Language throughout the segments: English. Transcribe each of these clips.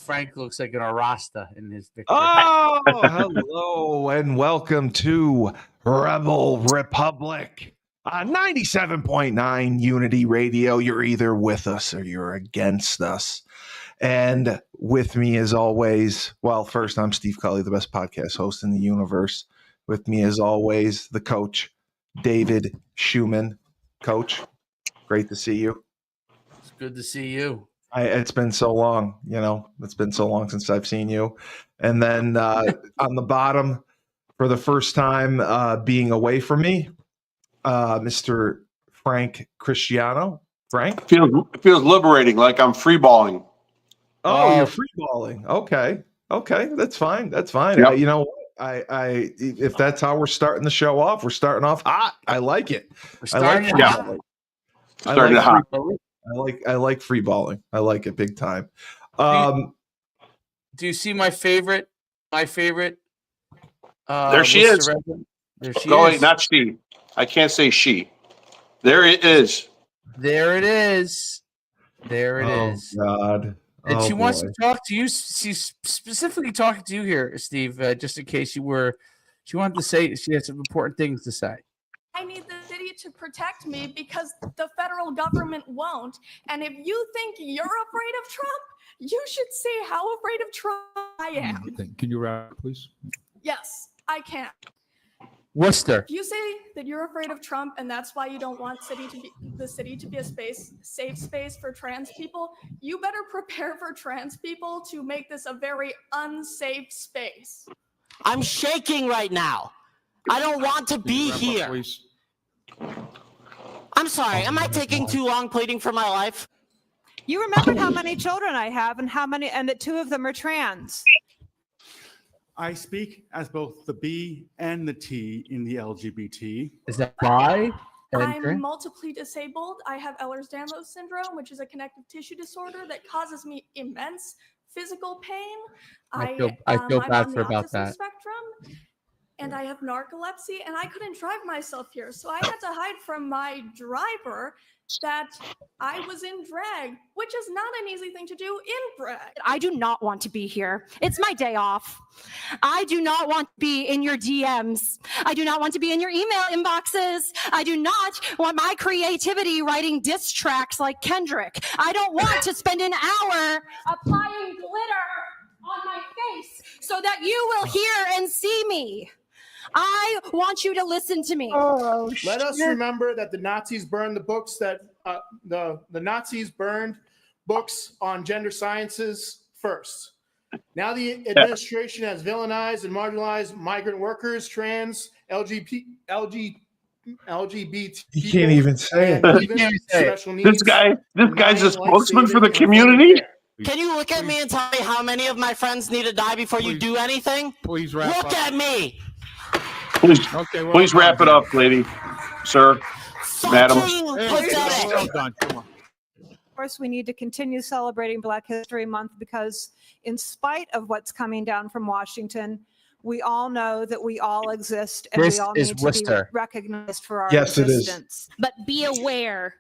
Frank looks like an Arasta in his picture. Oh, hello and welcome to Rebel Republic on 97.9 Unity Radio. You're either with us or you're against us. And with me as always, well, first, I'm Steve Cully, the best podcast host in the universe. With me as always, the coach, David Schuman. Coach, great to see you. It's good to see you. It's been so long, it's been so long since I've seen you. And then on the bottom, for the first time being away from me, Mr. Frank Cristiano. Frank? It feels liberating, like I'm free balling. Oh, you're free balling. Okay, that's fine. That's fine. Yep. I if that's how we're starting the show off, we're starting off hot. I like it. Starting hot. I like free balling. I like it big time. Do you see my favorite? There she is. There she is. Not she. I can't say she. There it is. There it is. God. And she wants to talk to you. She's specifically talking to you here, Steve, just in case she wanted to say she has some important things to say. I need the city to protect me because the federal government won't. And if you think you're afraid of Trump, you should see how afraid of Trump I am. Can you wrap, please? Yes, I can. Worcester. If you say that you're afraid of Trump and that's why you don't want the city to be a safe space for trans people, you better prepare for trans people to make this a very unsafe space. I'm shaking right now. I don't want to be here. Please. I'm sorry. Am I taking too long pleading for my life? You remembered how many children I have and that 2 of them are trans. I speak as both the B and the T in the LGBT. Is that bi? I'm multiply disabled. I have Ehlers-Danlos syndrome, which is a connective tissue disorder that causes me immense physical pain. I feel bad for about that. Spectrum, and I have narcolepsy, and I couldn't drive myself here, so I had to hide from my driver that I was in drag, which is not an easy thing to do in drag. I do not want to be here. It's my day off. I do not want to be in your DMs. I do not want to be in your email inboxes. I do not want my creativity writing diss tracks like Kendrick. I don't want to spend an hour applying glitter on my face so that you will hear and see me. I want you to listen to me. Let us remember that the Nazis burned the books that the Nazis burned books on gender sciences first. Now the administration has villainized and marginalized migrant workers, trans, LGBT. You can't even say it. This guy's a spokesman for the community. Can you look at me and tell me how many of my friends need to die before you do anything? Please wrap up. Look at me. Please wrap it up, lady, sir, madam. Well done. Come on. Of course, we need to continue celebrating Black History Month because in spite of what's coming down from Washington, we all know that we all exist and we all need to be recognized for our existence. But be aware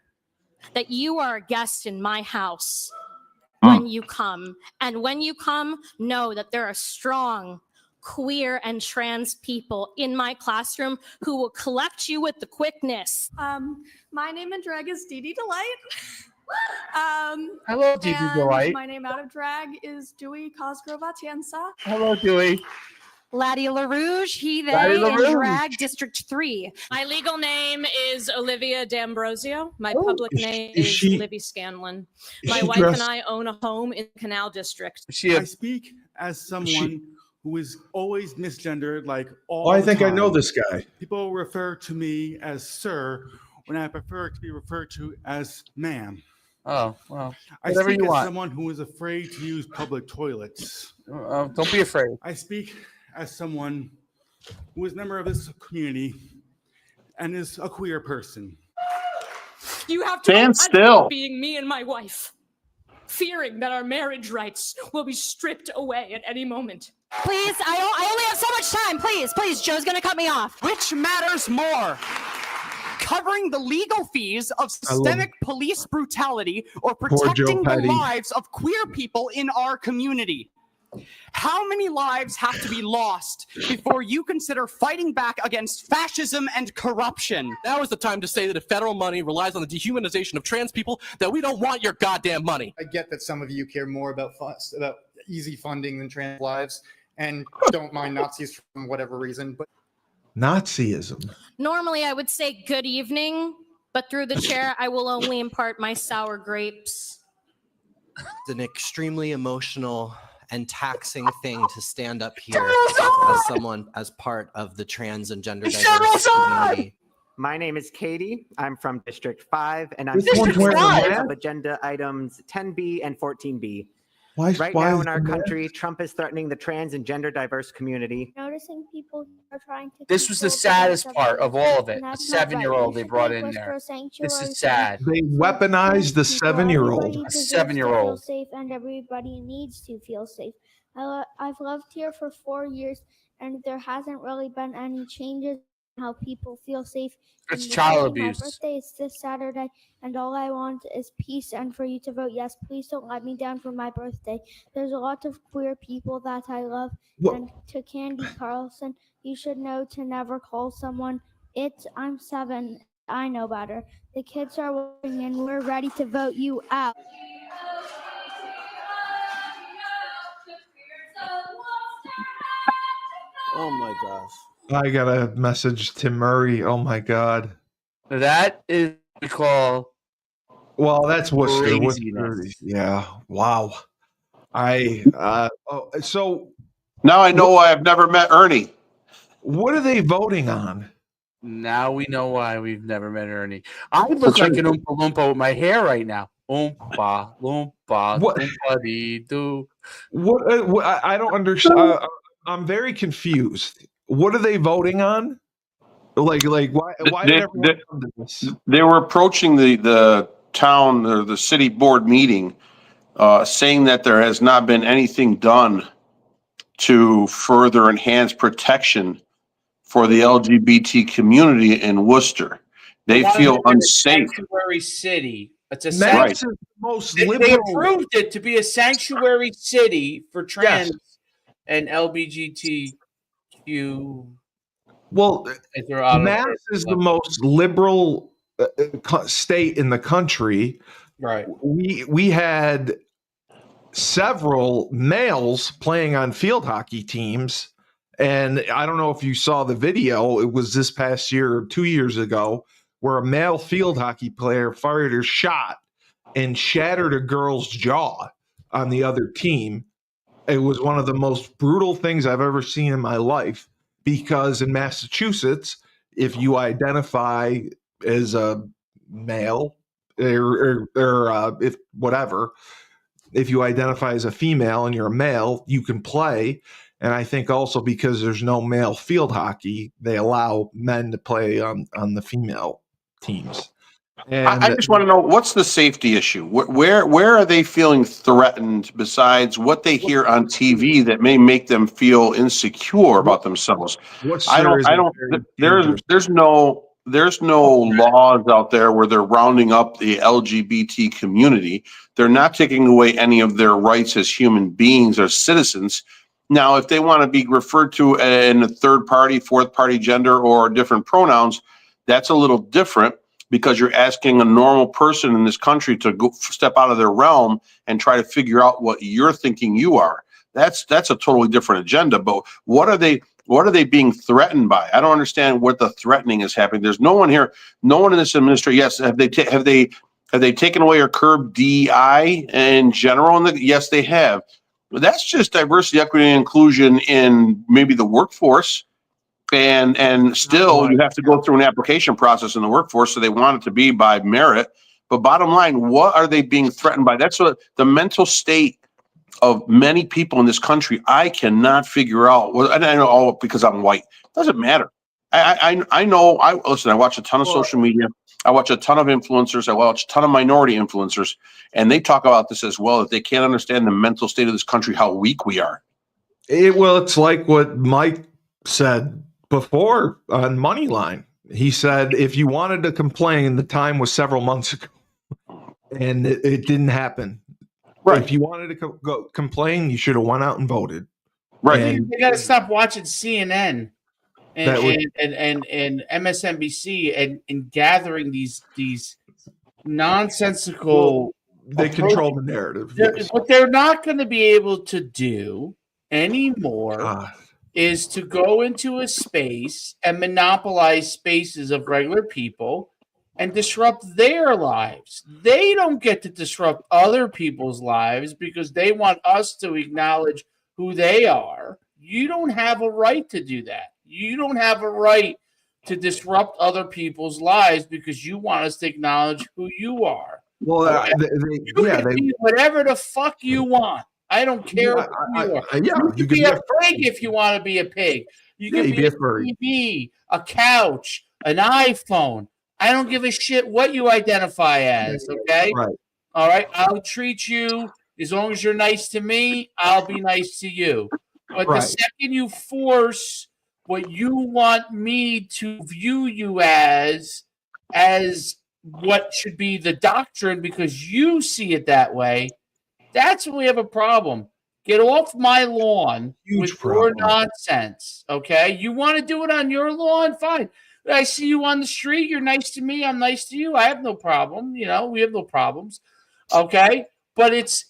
that you are a guest in my house when you come. And when you come, know that there are strong queer and trans people in my classroom who will collect you with the quickness. My name in drag is Dee Dee Delight. Hello, Dee Dee Delight. My name out of drag is Dewey Cosgrove Atienza. Hello, Dewey. Laddie LaRouge, he, they, LaRouge. in drag District 3. My legal name is Olivia D'Ambrosio. My public name is Libby Scanlon. My wife and I own a home in the Canal District. I speak as someone who is always misgendered, like all I the think time. I know this guy. People refer to me as sir when I prefer to be referred to as ma'am. Oh, well, I whatever speak you as want. someone who is afraid to use public toilets. Don't be afraid. I speak as someone who is a member of this community and is a queer person. You have to stand still. Being me and my wife, fearing that our marriage rights will be stripped away at any moment. Please, I only have so much time. Please, Joe's going to cut me off. Which matters more? covering the legal fees of systemic police brutality or protecting the lives of queer people in our community. How many lives have to be lost before you consider fighting back against fascism and corruption? Now is the time to say that if federal money relies on the dehumanization of trans people, that we don't want your goddamn money. I get that some of you care more about easy funding than trans lives and don't mind Nazis for whatever reason, but Nazism. Normally, I would say good evening, but through the chair, I will only impart my sour grapes. It's an extremely emotional and taxing thing to stand up here as someone as part of the trans and gender diverse community. My name is Katie. I'm from District 5, and I'm of agenda items 10B and 14B. Right now in our country, Trump is threatening the trans and gender diverse community. Noticing people are trying to. This was the saddest part of all of it. A 7-year-old they brought in there. This is sad. They weaponized the 7-year-old. A 7-year-old. Safe, and everybody needs to feel safe. I've lived here for 4 years, and there hasn't really been any changes in how people feel safe. It's child abuse. My birthday is this Saturday, and all I want is peace and for you to vote yes. Please don't let me down for my birthday. There's a lot of queer people that I love. And to Candy Carlson, you should know to never call someone I'm 7. I know better. The kids are watching, and we're ready to vote you out. Oh my gosh. I got a message to Murray. Oh my God. That is what we call. Well, that's Worcester. Craziness. Yeah. Wow. So now I know why I've never met Ernie. What are they voting on? Now we know why we've never met Ernie. I look like an Oompa Loompa with my hair right now. Oompa Loompa. Oompa-dee-doo. What? I don't understand. I'm very confused. What are they voting on? Like why did everyone come to this? They were approaching the town or the city board meeting, saying that there has not been anything done to further enhance protection for the LGBT community in Worcester. They feel unsafe. Sanctuary city. It's a Mass is the most liberal. They approved it to be a sanctuary city for trans and LGBTQ. Well, Mass is the most liberal state in the country. Right. We had several males playing on field hockey teams, and I don't know if you saw the video. It was this past year or 2 years ago, where a male field hockey player fired a shot and shattered a girl's jaw on the other team. It was one of the most brutal things I've ever seen in my life, because in Massachusetts, if you identify as a male or if you identify as a female and you're a male, you can play. And I think also because there's no male field hockey, they allow men to play on the female teams. And I just want to know, what's the safety issue? Where are they feeling threatened besides what they hear on TV that may make them feel insecure about themselves? There's no laws out there where they're rounding up the LGBT community. They're not taking away any of their rights as human beings or citizens. Now, if they want to be referred to in a third party, fourth party gender or different pronouns, that's a little different, because you're asking a normal person in this country to go step out of their realm and try to figure out what you're thinking you are. That's a totally different agenda. But what are they being threatened by? I don't understand what the threatening is happening. There's no one here, no one in this administration. Yes, have they taken away or curbed DEI in general? Yes, they have. But that's just diversity, equity, and inclusion in maybe the workforce. And still, you have to go through an application process in the workforce, so they want it to be by merit. But bottom line, what are they being threatened by? That's what the mental state of many people in this country. I cannot figure out. Well, I know all because I'm white. Doesn't matter. I know. Listen. I watch a ton of social media. I watch a ton of influencers. I watch a ton of minority influencers, and they talk about this as well. That they can't understand the mental state of this country, how weak we are. It's like what Mike said before on Moneyline. He said if you wanted to complain, the time was several months ago, and it didn't happen. Right. If you wanted to go complain, you should have went out and voted. Right. And They got to stop watching CNN That would- and MSNBC and gathering these nonsensical. They control the narrative. Yes. What they're not going to be able to do anymore is to go into a space and monopolize spaces of regular people and disrupt their lives. They don't get to disrupt other people's lives because they want us to acknowledge who they are. You don't have a right to do that. You don't have a right to disrupt other people's lives because you want us to acknowledge who you are. Well, You can be whatever the fuck you want. I don't care who you are. You can be a pig if you want to be a pig. You can be a TV, a couch, an iPhone. I don't give a shit what you identify as, okay? Right. All right? I'll treat you, as long as you're nice to me, I'll be nice to you. But the second you force what you want me to view you as what should be the doctrine because you see it that way, that's when we have a problem. Get off my lawn with your nonsense, okay? You want to do it on your lawn? Fine. I see you on the street. You're nice to me. I'm nice to you. I have no problem. You know, we have no problems, okay? But it's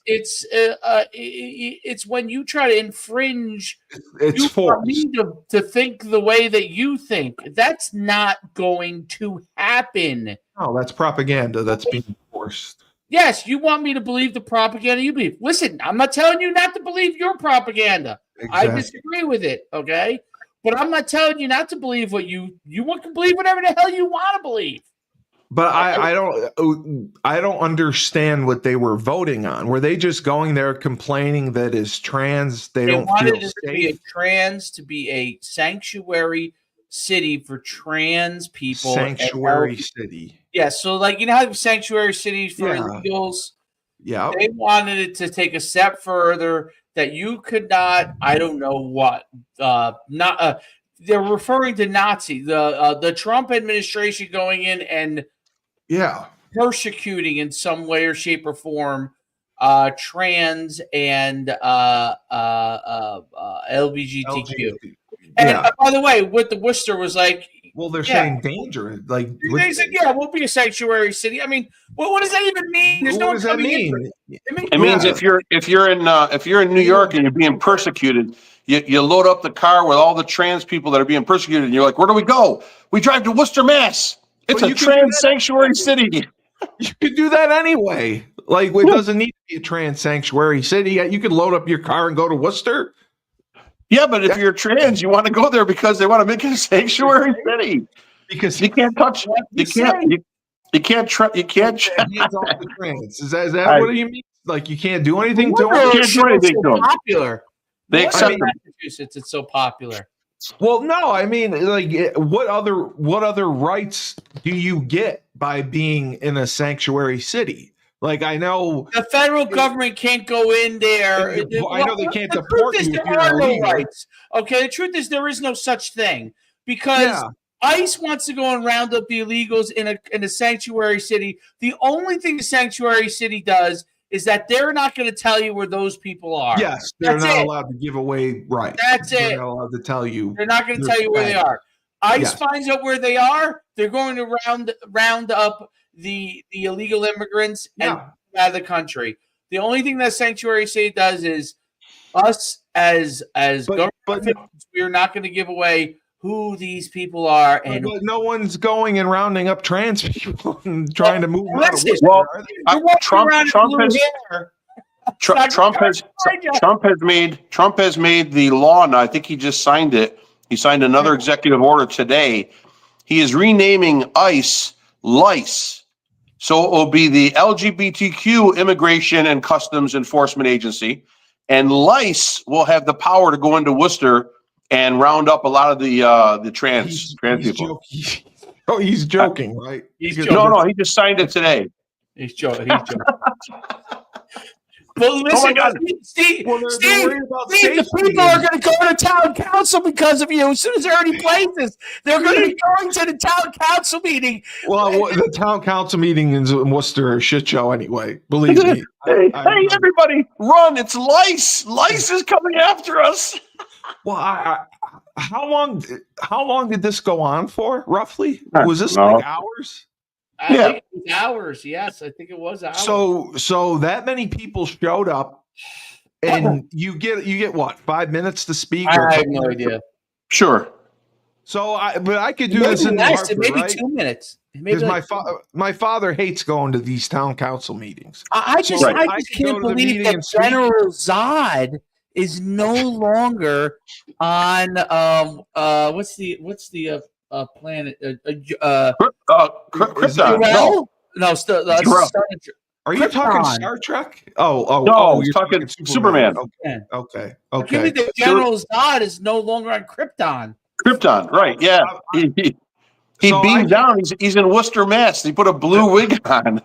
when you try to infringe. It's for me to think the way that you think. That's not going to happen. Oh, that's propaganda that's being forced. Yes, you want me to believe the propaganda you believe. Listen, I'm not telling you not to believe your propaganda. Exactly. I disagree with it, okay? But I'm not telling you not to believe what you want to believe whatever the hell you want to believe. But I don't understand what they were voting on. Were they just going there complaining that as trans they don't wanted feel it to safe? be a trans to be a sanctuary city for trans people. Sanctuary city. Yeah, so like you know how sanctuary cities for illegals. Yeah. They wanted it to take a step further that you could not. I don't know what. They're referring to Nazi. The Trump administration going in and persecuting in some way or shape or form trans and LGBTQ. And by the way, what the Worcester was like. Well, they're saying danger. Like they said, we'll be a sanctuary city. I mean, what does that even mean? There's what does that mean? It means if you're in New York and you're being persecuted, you load up the car with all the trans people that are being persecuted, and you're like, where do we go? We drive to Worcester, Mass. It's a trans sanctuary city. You could do that anyway. Like, it doesn't need to be a trans sanctuary city. You could load up your car and go to Worcester. Yeah, but if you're trans, you want to go there because they want to make it a sanctuary city. Because you can't touch. You can't. You can't. You can't. Hands off the trans. Is that what you mean? Like you can't do anything to them? You can't do anything to them. Popular. They accept Massachusetts. It's so popular. Well, no, I mean, like, what other rights do you get by being in a sanctuary city? Like, I know the federal government can't go in there. I know they can't deport you. There are no rights. Okay, the truth is there is no such thing because ICE wants to go and round up the illegals in a sanctuary city. The only thing the sanctuary city does is that they're not going to tell you where those people are. Yes, they're not allowed to give away rights. That's it. They're not allowed to tell you. They're not going to tell you where they are. ICE finds out where they are. They're going to round up the illegal immigrants and out of the country. The only thing that sanctuary city does is us as government officials, we are not going to give away who these people are. And no one's going and rounding up trans people and trying to move them out of Trump has made the law now. I think he just signed it. He signed another executive order today. He is renaming ICE LICE. So it will be the LGBTQ Immigration and Customs Enforcement Agency. And LICE will have the power to go into Worcester and round up a lot of the trans people. Oh, he's joking, right? No, he just signed it today. He's joking. But listen, Oh my God. Steve, Well, Steve, they're worried about Steve, the safety. people are going to go to town council because of you. As soon as there are any places, they're going to be going to the town council meeting. Well, the town council meeting in Worcester are a shit show anyway. Believe me. Hey, everybody, run! It's lice. Lice is coming after us. Well, how long did this go on for? Roughly, was this like hours? I think it was hours. Yes, I think it was hours. So that many people showed up, and you get what, 5 minutes to speak? I have no idea. Sure. So I could do this in Hartford, maybe right? 2 minutes. Because my father hates going to these town council meetings. I just can't believe that General Zod is no longer on what's the planet? Krypton. No, Are you talking Star Trek? Oh, no, you're talking Superman. Okay. Give me the General Zod is no longer on Krypton. Krypton, right? Yeah, he beamed down. He's in Worcester, Mass. He put a blue wig on.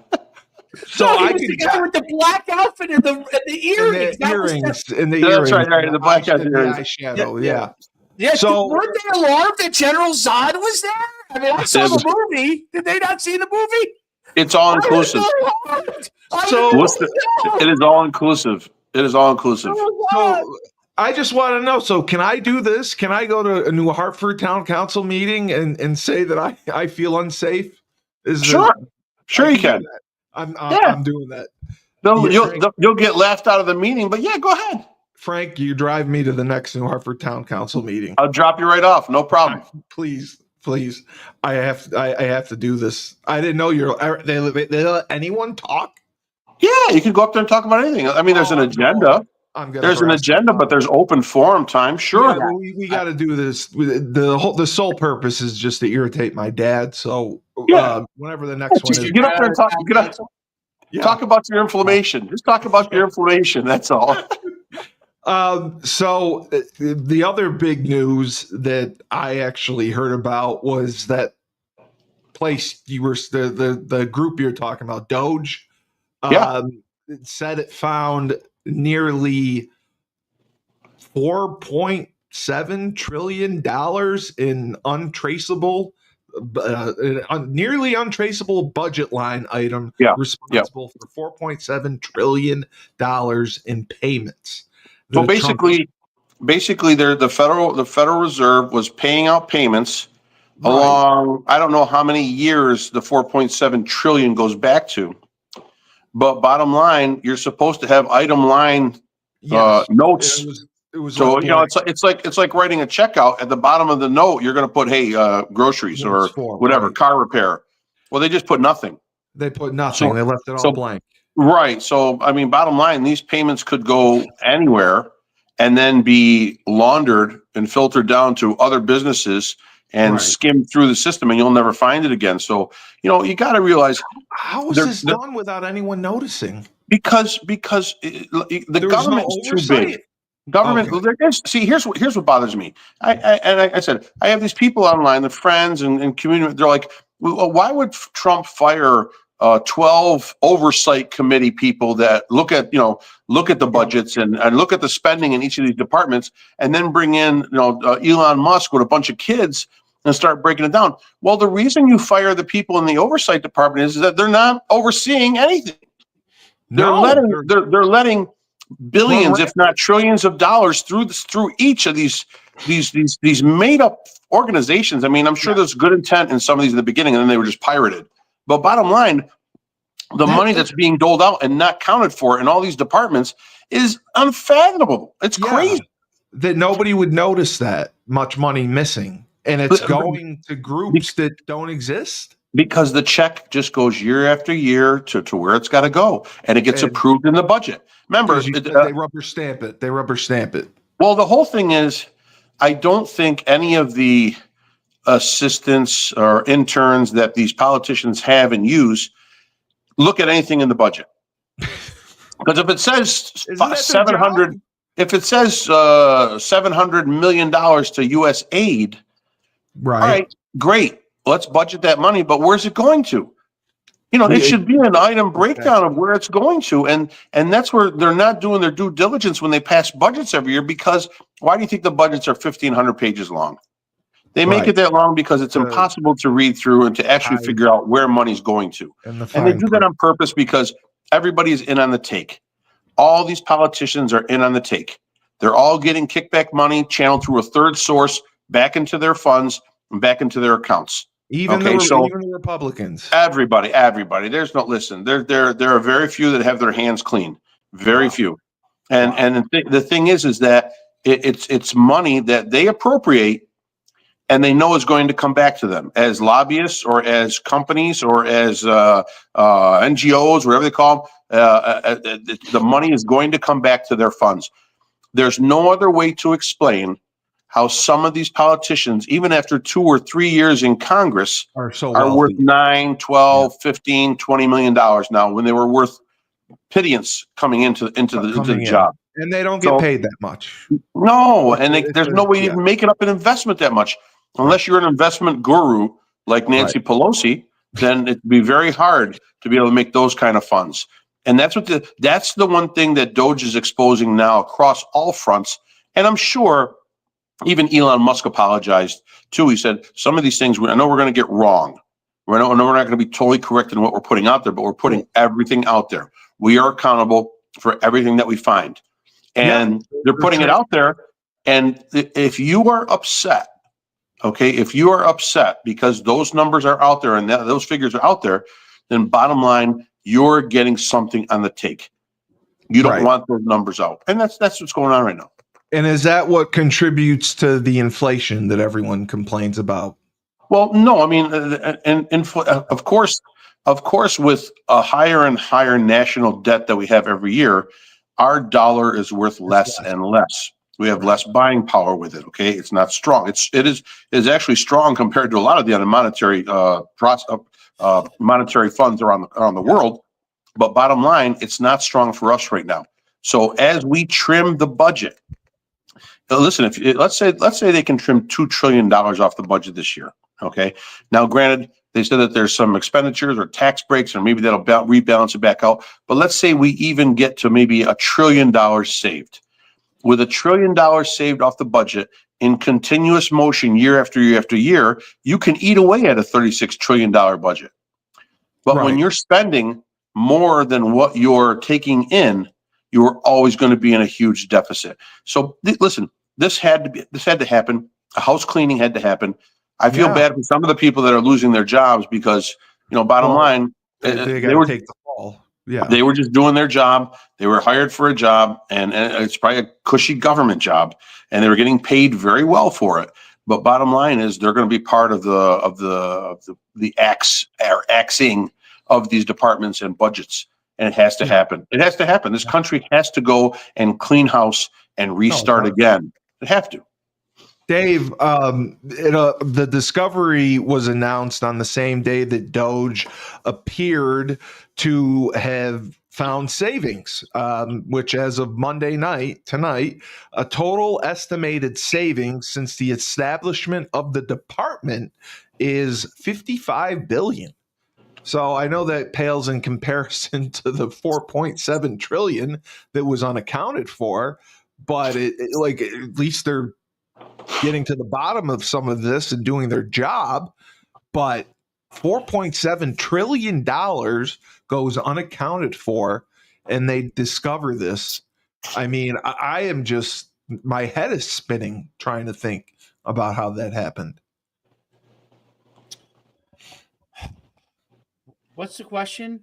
So I was the guy with the black outfit and the earrings. That's right. The black earrings. Eyeshadow. Yeah. Yeah. So weren't they alarmed that General Zod was there? I mean, I saw the movie. Did they not see the movie? It's all inclusive. It is all inclusive. It is all inclusive. So I just want to know. So can I do this? Can I go to a New Hartford Town Council meeting and say that I feel unsafe? Sure you can. I'm doing that. You'll get laughed out of the meeting, but yeah, go ahead. Frank, you drive me to the next New Hartford Town Council meeting. I'll drop you right off. No problem. Please. I have to do this. I didn't know they let anyone talk. Yeah, you can go up there and talk about anything. I mean, there's an agenda. There's an agenda, but there's open forum time. Sure. Yeah, we got to do this. The sole purpose is just to irritate my dad. So whenever the next one is, get up there and talk. Talk about your inflammation. Just talk about your inflammation. That's all. So the other big news that I actually heard about was that place the group you're talking about, Doge. It said it found nearly $4.7 trillion in nearly untraceable budget line item responsible for $4.7 trillion in payments. So basically, the Federal Reserve was paying out payments along. I don't know how many years the 4.7 trillion goes back to, but bottom line, you're supposed to have item line notes. It was so it's like writing a checkout at the bottom of the note. You're going to put groceries or whatever, car repair. Well, they just put nothing. They put nothing. They left it all blank. Right. So, I mean, bottom line, these payments could go anywhere and then be laundered and filtered down to other businesses and skim through the system, and you'll never find it again. So, you got to realize how is this done without anyone noticing? Because the government's too big. See, here's what bothers me. I said I have these people online, the friends and community. They're like, well, why would Trump fire 12 oversight committee people that look at the budgets and look at the spending in each of these departments, and then bring in Elon Musk with a bunch of kids and start breaking it down? Well, the reason you fire the people in the oversight department is that they're not overseeing anything. They're letting billions, if not trillions of dollars through each of these made up organizations. I mean, I'm sure there's good intent in some of these in the beginning, and then they were just pirated. But bottom line, the money that's being doled out and not counted for in all these departments is unfathomable. It's crazy that nobody would notice that much money missing, and it's going to groups that don't exist. Because the check just goes year after year to where it's got to go, and it gets approved in the budget. Remember, they rubber stamp it. Well, the whole thing is, I don't think any of the assistants or interns that these politicians have and use look at anything in the budget. Because if it says $700 million to U.S. aid, all right, great. Let's budget that money, but where's it going to? It should be an item breakdown of where it's going to. And that's where they're not doing their due diligence when they pass budgets every year, because why do you think the budgets are 1,500 pages long? They make it that long because it's impossible to read through and to actually figure out where money's going to. And they do that on purpose because everybody's in on the take. All these politicians are in on the take. They're all getting kickback money channeled through a third source back into their funds and back into their accounts. Even the Republicans. Everybody. There's no listen. There are very few that have their hands clean. Very few. And the thing is that it's money that they appropriate, and they know is going to come back to them as lobbyists or as companies or as NGOs, whatever they call them. The money is going to come back to their funds. There's no other way to explain how some of these politicians, even after 2 or 3 years in Congress, are worth $9, $12, $15, $20 million now, when they were worth pittance coming into the job. And they don't get paid that much. No, and there's no way you can make it up an investment that much. Unless you're an investment guru like Nancy Pelosi, then it'd be very hard to be able to make those kind of funds. And that's the one thing that Doge is exposing now across all fronts. And I'm sure even Elon Musk apologized too. He said, some of these things, I know we're going to get wrong. I know we're not going to be totally correct in what we're putting out there, but we're putting everything out there. We are accountable for everything that we find. And they're putting it out there. And if you are upset, if you are upset because those numbers are out there and those figures are out there, then bottom line, you're getting something on the take. You don't want those numbers out. And that's what's going on right now. And is that what contributes to the inflation that everyone complains about? Well, no, I mean, of course, with a higher and higher national debt that we have every year, our dollar is worth less and less. We have less buying power with it. Okay, it's not strong. It is actually strong compared to a lot of the other monetary monetary funds around the world. But bottom line, it's not strong for us right now. So as we trim the budget, listen, let's say they can trim $2 trillion off the budget this year. Okay. Now, granted, they said that there's some expenditures or tax breaks, or maybe that'll rebalance it back out. But let's say we even get to maybe $1 trillion saved. With $1 trillion saved off the budget in continuous motion year after year after year, you can eat away at a $36 trillion budget. But when you're spending more than what you're taking in, you're always going to be in a huge deficit. So listen, this had to happen. A house cleaning had to happen. I feel bad for some of the people that are losing their jobs because, bottom line, they were take the fall. Yeah, they were just doing their job. They were hired for a job, and it's probably a cushy government job, and they were getting paid very well for it. But bottom line is, they're going to be part of the axing of these departments and budgets, and it has to happen. It has to happen. This country has to go and clean house and restart again. It have to. Dave, the discovery was announced on the same day that Doge appeared to have found savings, which as of Monday night, tonight, a total estimated savings since the establishment of the department is $55 billion. So I know that pales in comparison to the $4.7 trillion that was unaccounted for, but at least they're getting to the bottom of some of this and doing their job. But $4.7 trillion goes unaccounted for, and they discover this. I mean, I am just, my head is spinning trying to think about how that happened. What's the question?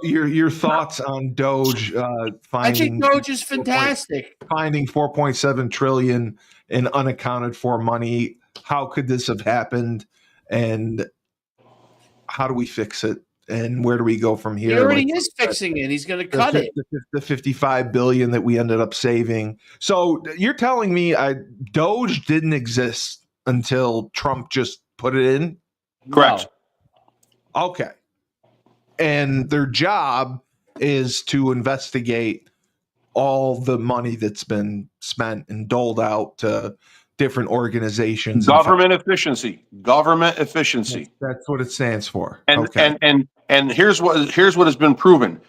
Your thoughts on Doge finding? I think Doge is fantastic. Finding $4.7 trillion in unaccounted for money. How could this have happened? And how do we fix it? And where do we go from here? He already is fixing it. He's going to cut it. The $55 billion that we ended up saving. So you're telling me Doge didn't exist until Trump just put it in? Correct. No. Okay. And their job is to investigate all the money that's been spent and doled out to different organizations. Government efficiency. Government efficiency. That's what it stands for. And here's what has been proven.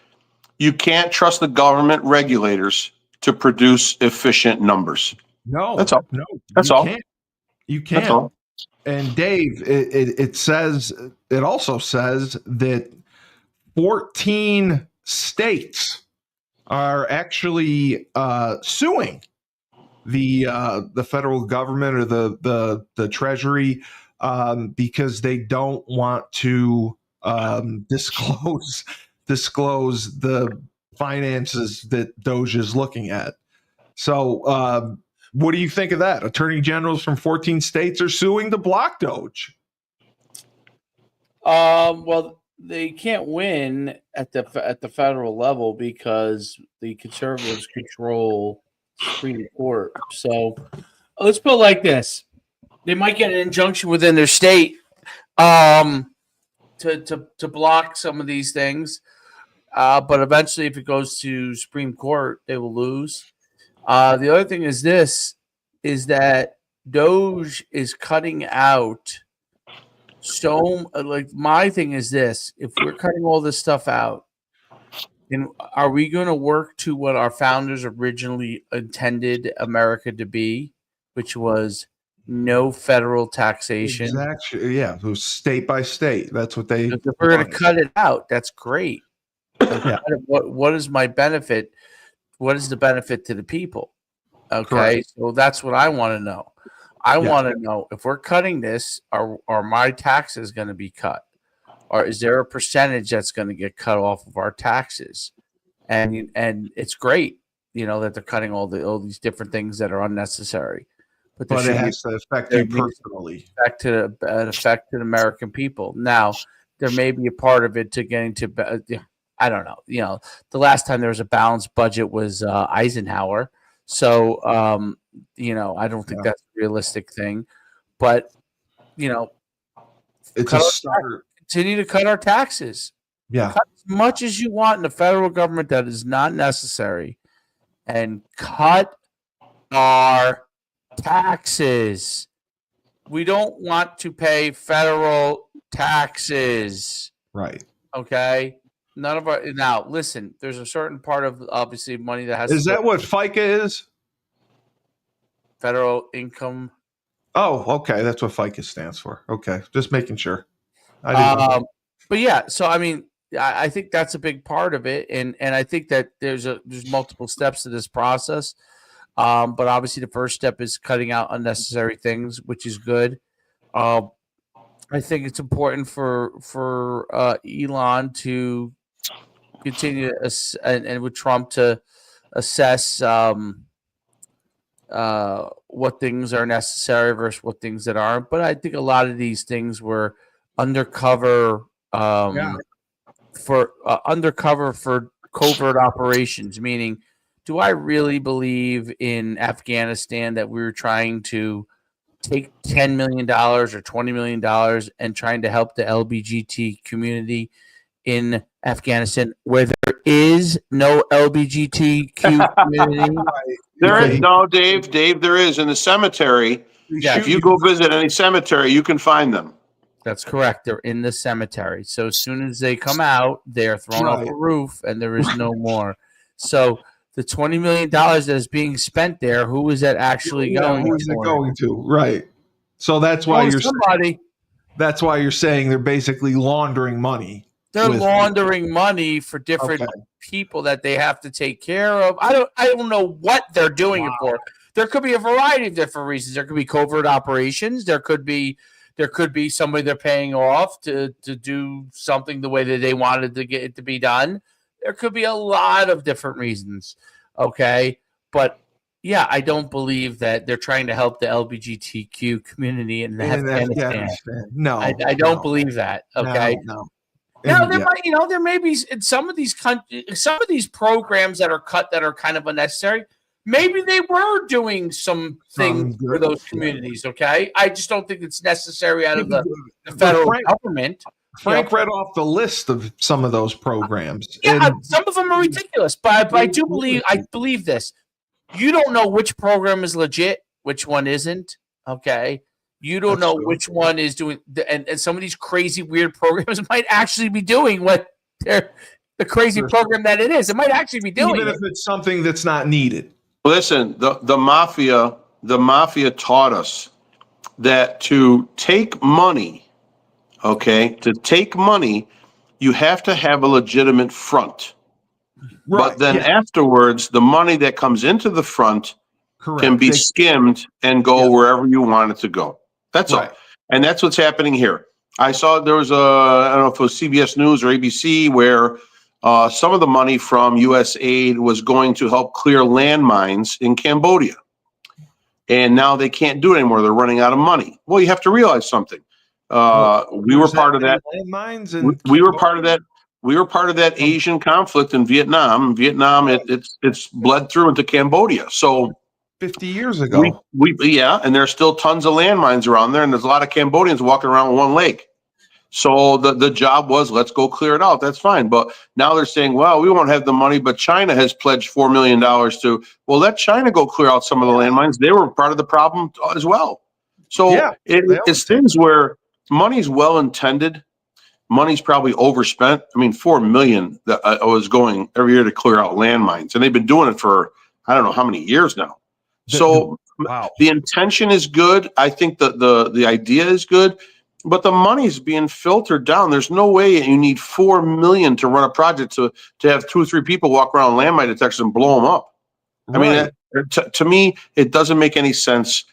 You can't trust the government regulators to produce efficient numbers. No, that's all. No, that's you all. Can't. You can't. That's all. And Dave, it also says that 14 states are actually suing the federal government or the Treasury because they don't want to disclose the finances that Doge is looking at. So what do you think of that? Attorney generals from 14 states are suing to block Doge. Well, they can't win at the federal level because the conservatives control Supreme Court. So let's put it like this: they might get an injunction within their state to block some of these things, but eventually, if it goes to Supreme Court, they will lose. The other thing is that Doge is cutting out. So, like, my thing is this: if we're cutting all this stuff out, then are we going to work to what our founders originally intended America to be, which was no federal taxation? Exactly. Yeah, it was state by state. That's what they. If we're going to cut it out, that's great. Okay. What is my benefit? What is the benefit to the people? Okay, correct. So that's what I want to know. I want to know if we're cutting this, are my taxes going to be cut? Or is there a percentage that's going to get cut off of our taxes? And it's great, that they're cutting all these different things that are unnecessary. But it has to affect you personally. Affect the American people. Now, there may be a part of it to getting to, I don't know. The last time there was a balanced budget was Eisenhower. So, I don't think that's a realistic thing. But, it's a start. Continue to cut our taxes. Yeah. Cut as much as you want in the federal government that is not necessary. And cut our taxes. We don't want to pay federal taxes. Right. Okay. None of our now listen, there's a certain part of obviously money that has Is that what FICA is? Federal income. Oh, okay. That's what FICA stands for. Okay. Just making sure. I didn't know. But yeah, so I mean, I think that's a big part of it, and I think that there's multiple steps to this process. But obviously the first step is cutting out unnecessary things, which is good. I think it's important for Elon to continue and with Trump to assess what things are necessary versus what things that aren't. But I think a lot of these things were undercover for covert operations. Meaning, do I really believe in Afghanistan that we were trying to take $10 million or $20 million and trying to help the LBGT community in Afghanistan where there is no LBGTQ community? There is no, Dave, there is in the cemetery. Yeah. If you go visit any cemetery, you can find them. That's correct. They're in the cemetery. So as soon as they come out, they're thrown off the roof and there is no more. So the $20 million that is being spent there, who is that actually going to? Who is it going to? Right. So that's why that's why you're saying they're basically laundering money. They're laundering money for different people that they have to take care of. I don't know what they're doing it for. There could be a variety of different reasons. There could be covert operations. There could be somebody they're paying off to do something the way that they wanted to get it to be done. There could be a lot of different reasons. Okay. But yeah, I don't believe that they're trying to help the LGBTQ community in Afghanistan. No, I don't believe that. Okay. No. Now there may be in some of these programs that are cut that are kind of unnecessary. Maybe they were doing some things for those communities. Okay, I just don't think it's necessary out of the federal government. Frank read off the list of some of those programs. Yeah, some of them are ridiculous, but I believe this. You don't know which program is legit, which one isn't. Okay. You don't know which one is doing, and some of these crazy, weird programs might actually be doing what they're the crazy program that it is. It might actually be doing even if it's something that's not needed. Listen, the mafia taught us that to take money, to take money, you have to have a legitimate front. Right, but then afterwards, the money that comes into the front can be skimmed and go wherever you want it to go. That's all. And that's what's happening here. I saw there was I don't know if it was CBS News or ABC, where some of the money from U.S. aid was going to help clear landmines in Cambodia. And now they can't do it anymore. They're running out of money. Well, you have to realize something. We were part of that. We were part of that. We were part of that Asian conflict in Vietnam. Vietnam, it's bled through into Cambodia. So 50 years ago. And there's still tons of landmines around there, and there's a lot of Cambodians walking around with one leg. So the job was, let's go clear it out. That's fine. But now they're saying, well, we won't have the money, but China has pledged $4 million to, well, let China go clear out some of the landmines. They were part of the problem as well. So it's things where money's well intended. Money's probably overspent. I mean, $4 million that was going every year to clear out landmines, and they've been doing it for I don't know how many years now. So the intention is good. I think the idea is good, but the money's being filtered down. There's no way you need $4 million to run a project to have 2 or 3 people walk around landmine detectors and blow them up. I mean, to me, it doesn't make any sense.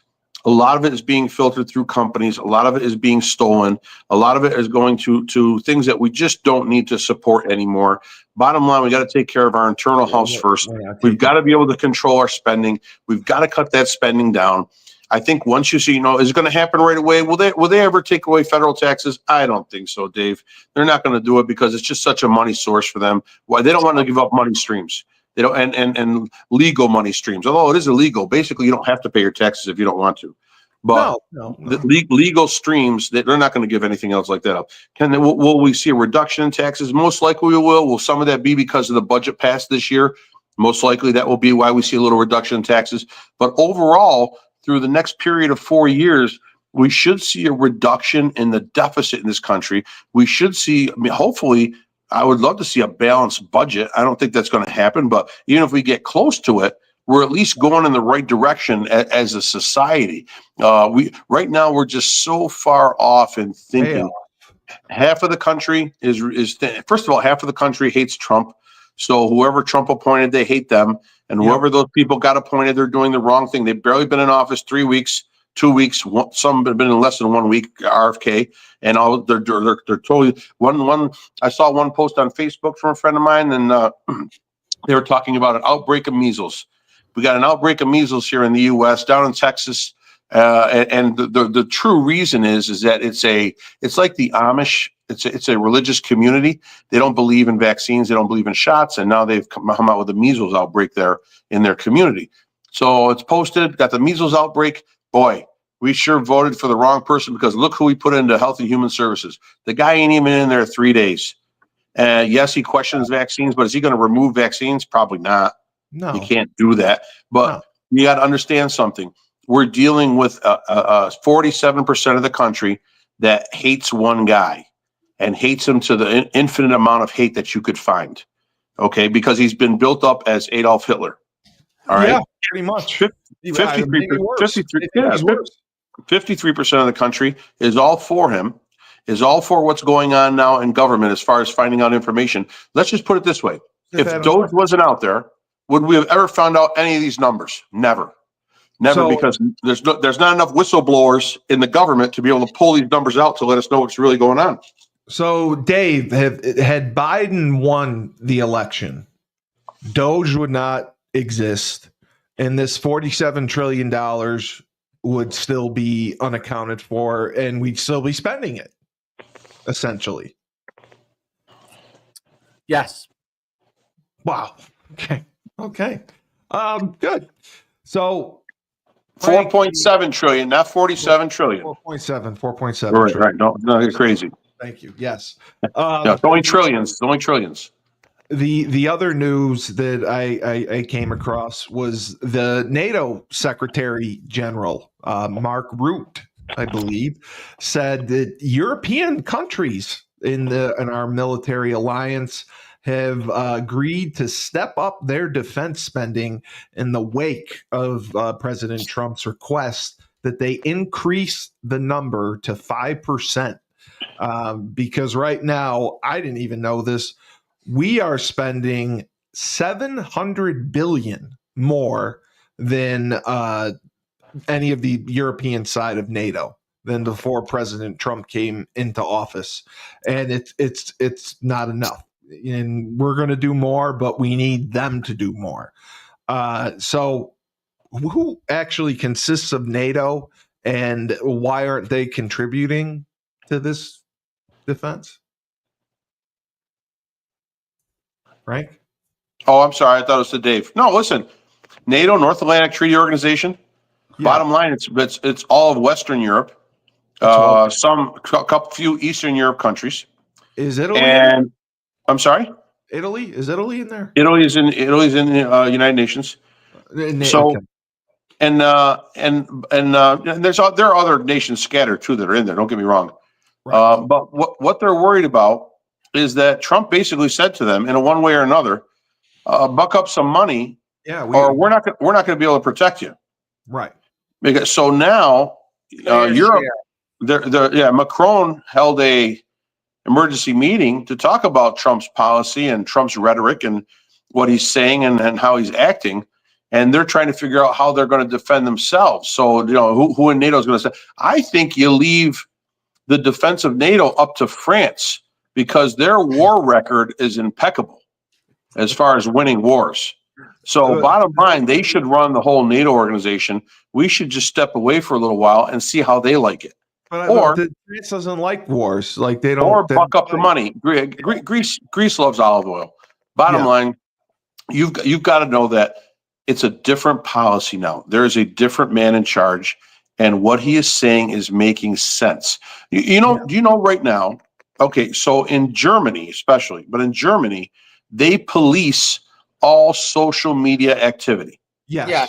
A lot of it is being filtered through companies. A lot of it is being stolen. A lot of it is going to things that we just don't need to support anymore. Bottom line, we got to take care of our internal house first. We've got to be able to control our spending. We've got to cut that spending down. I think once you see, is it going to happen right away? Will they ever take away federal taxes? I don't think so, Dave. They're not going to do it because it's just such a money source for them. Why they don't want to give up money streams. They don't, and legal money streams. Although it is illegal, basically you don't have to pay your taxes if you don't want to. But the legal streams, they're not going to give anything else like that up. Will we see a reduction in taxes? Most likely we will. Will some of that be because of the budget passed this year? Most likely that will be why we see a little reduction in taxes. But overall, through the next period of 4 years, we should see a reduction in the deficit in this country. We should see, hopefully, I would love to see a balanced budget. I don't think that's going to happen, but even if we get close to it, we're at least going in the right direction as a society. Right now we're just so far off in thinking. Half of the country is first of all, half of the country hates Trump. So whoever Trump appointed, they hate them, and whoever those people got appointed, they're doing the wrong thing. They've barely been in office 3 weeks. 2 weeks, some have been in less than 1 week, RFK, and all they're totally one. I saw one post on Facebook from a friend of mine, and they were talking about an outbreak of measles. We got an outbreak of measles here in the U.S., down in Texas, and the true reason is that it's like the Amish. It's a religious community. They don't believe in vaccines. They don't believe in shots, and now they've come out with a measles outbreak there in their community. So it's posted, got the measles outbreak. Boy, we sure voted for the wrong person, because look who we put into Health and Human Services. The guy ain't even in there 3 days. Yes, he questions vaccines, but is he going to remove vaccines? Probably not. No, you can't do that. But you got to understand something. We're dealing with 47% of the country that hates one guy, and hates him to the infinite amount of hate that you could find. Okay, because he's been built up as Adolf Hitler. All right, pretty much. 53% of the country is all for him, is all for what's going on now in government as far as finding out information. Let's just put it this way. If Doge wasn't out there, would we have ever found out any of these numbers? Never. Because there's not enough whistleblowers in the government to be able to pull these numbers out to let us know what's really going on. So, Dave, had Biden won the election, Doge would not exist, and this $47 trillion would still be unaccounted for, and we'd still be spending it, essentially. Yes. Wow. Okay. Good. So 4.7 trillion, not 47 trillion. 4.7. Right. No, you're crazy. Thank you. Yes. No, it's only trillions. the other news that I came across was the NATO Secretary General, Mark Rutte, I believe, said that European countries in our military alliance have agreed to step up their defense spending in the wake of President Trump's request that they increase the number to 5%. Because right now, I didn't even know this, we are spending $700 billion more than any of the European side of NATO than before President Trump came into office, and it's not enough. And we're going to do more, but we need them to do more. So, who actually consists of NATO, and why aren't they contributing to this defense? Frank? Oh, I'm sorry. I thought it was to Dave. No, listen. NATO, North Atlantic Treaty Organization. Yeah. Bottom line, it's all of Western Europe. A few Eastern Europe countries. Is Italy? And I'm sorry. Italy? Is Italy in there? Italy's in the United Nations. So, okay. and there are other nations scattered too that are in there. Don't get me wrong. Right. But what they're worried about is that Trump basically said to them in a one way or another, buck up some money, or we're not going to be able to protect you. Right. Because so now Europe, Macron held a emergency meeting to talk about Trump's policy and Trump's rhetoric and what he's saying and how he's acting. And they're trying to figure out how they're going to defend themselves. So, who in NATO is going to say, I think you leave the defense of NATO up to France because their war record is impeccable as far as winning wars. So bottom line, they should run the whole NATO organization. We should just step away for a little while and see how they like it. Or France doesn't like wars. Like they don't. Or buck up the money. Greece loves olive oil. Bottom line, you've got to know that it's a different policy now. There is a different man in charge, and what he is saying is making sense. Do you know right now? Okay, so in Germany, especially, but in Germany, they police all social media activity. Yes. Yeah.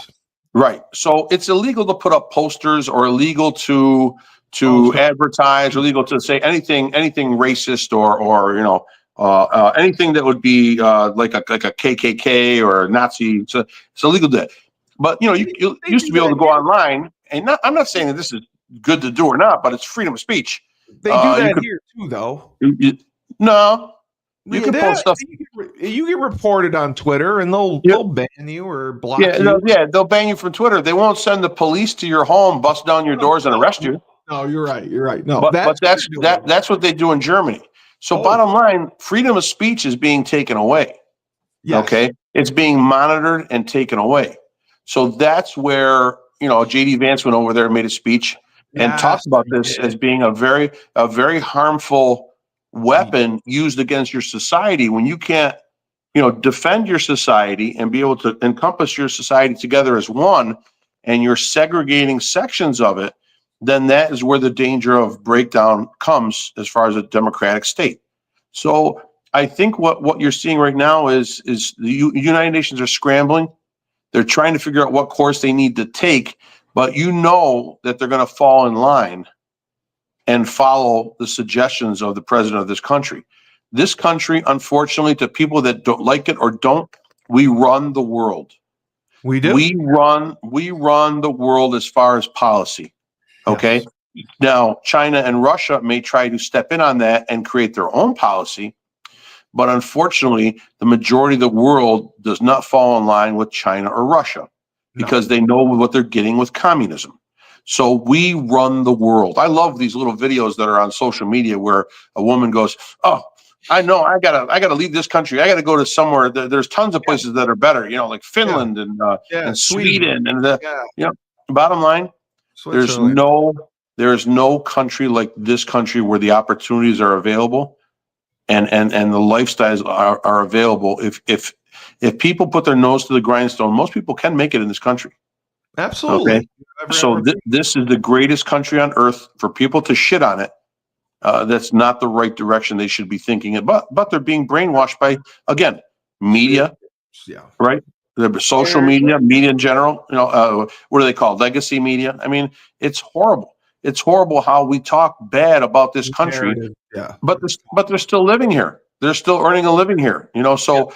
Right. So it's illegal to put up posters or illegal to advertise or illegal to say anything racist or anything that would be like a KKK or Nazi. It's illegal to. But you used to be able to go online, and I'm not saying that this is good to do or not, but it's freedom of speech. They do that here too, though. No. You can post stuff. You get reported on Twitter, and they'll ban you or block you. They'll ban you from Twitter. They won't send the police to your home, bust down your doors, and arrest you. No, you're right. You're right. No, but that's what they do in Germany. So bottom line, freedom of speech is being taken away. Yes. Okay, it's being monitored and taken away. So that's where J.D. Vance went over there and made a speech and talked about this as being a very harmful weapon used against your society when you can't defend your society and be able to encompass your society together as one, and you're segregating sections of it, then that is where the danger of breakdown comes as far as a democratic state. So I think what you're seeing right now is the United Nations are scrambling. They're trying to figure out what course they need to take, but that they're going to fall in line and follow the suggestions of the president of this country. This country, unfortunately, to people that don't like it or don't, we run the world. We do. We run the world as far as policy. Okay. Yes. Now, China and Russia may try to step in on that and create their own policy, but unfortunately, the majority of the world does not fall in line with China or Russia because they know what they're getting with communism. So we run the world. I love these little videos that are on social media where a woman goes, "Oh, I know I gotta leave this country. I gotta go to somewhere. There's tons of places that are better, like Finland and Sweden and Bottom line, there's no country like this country where the opportunities are available, and the lifestyles are available. If people put their nose to the grindstone, most people can make it in this country. Absolutely. Okay? So this is the greatest country on earth. For people to shit on it, that's not the right direction they should be thinking. But they're being brainwashed by, again, media, right? The social media in general, what do they call it? Legacy media? I mean, it's horrible. It's horrible how we talk bad about this country, but they're still living here. They're still earning a living here, so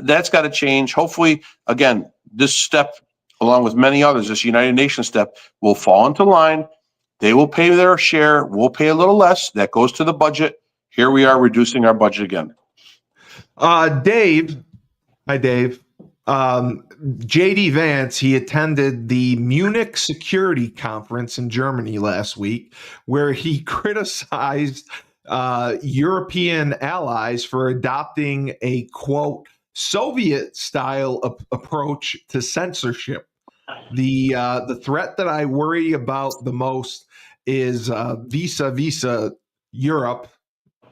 that's got to change. Hopefully, again, this step, along with many others, this United Nations step will fall into line. They will pay their share. We'll pay a little less. That goes to the budget. Here we are reducing our budget again. Dave. Hi, Dave. JD Vance, he attended the Munich Security Conference in Germany last week, where he criticized European allies for adopting a, quote, Soviet-style approach to censorship. The threat that I worry about the most is vis-a-vis Europe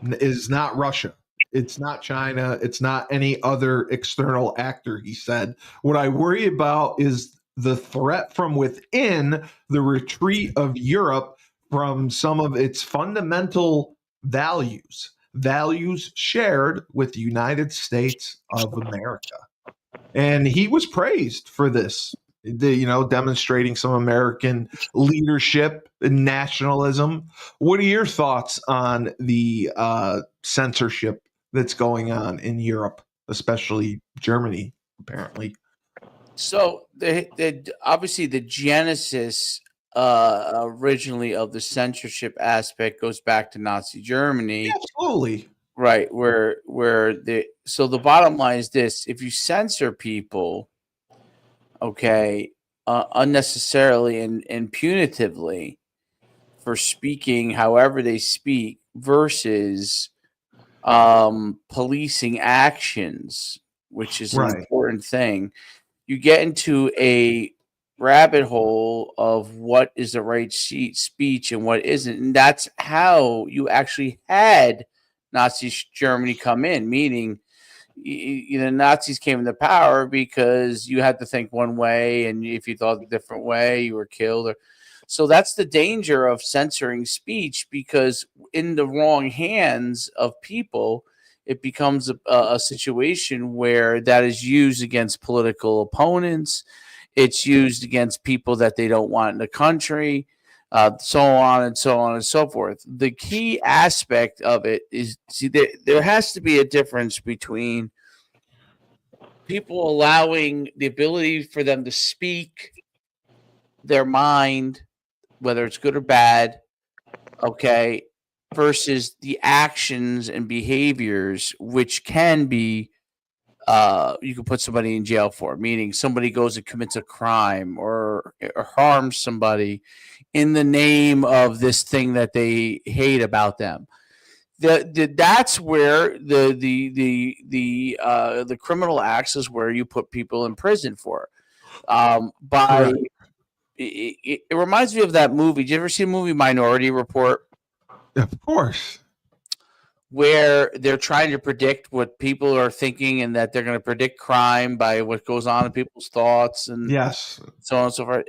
is not Russia. It's not China. It's not any other external actor, he said. What I worry about is the threat from within, the retreat of Europe from some of its fundamental values shared with the United States of America. And he was praised for this, demonstrating some American leadership and nationalism. What are your thoughts on the censorship that's going on in Europe, especially Germany, apparently? So obviously the genesis originally of the censorship aspect goes back to Nazi Germany. Absolutely. Right, so the bottom line is this: if you censor people, unnecessarily and punitively for speaking however they speak versus policing actions, which is an important thing, you get into a rabbit hole of what is the right speech and what isn't. And that's how you actually had Nazi Germany come in, meaning Nazis came into power because you had to think one way, and if you thought a different way, you were killed. So that's the danger of censoring speech, because in the wrong hands of people, it becomes a situation where that is used against political opponents. It's used against people that they don't want in the country, so on and so on and so forth. The key aspect of it is, there has to be a difference between people allowing the ability for them to speak their mind, whether it's good or bad, versus the actions and behaviors, which can be, you can put somebody in jail for, meaning somebody goes and commits a crime or harms somebody in the name of this thing that they hate about them. That's where the criminal acts is where you put people in prison for. It reminds me of that movie. Did you ever see the movie Minority Report? Of course. Where they're trying to predict what people are thinking, and that they're going to predict crime by what goes on in people's thoughts, and so on and so forth.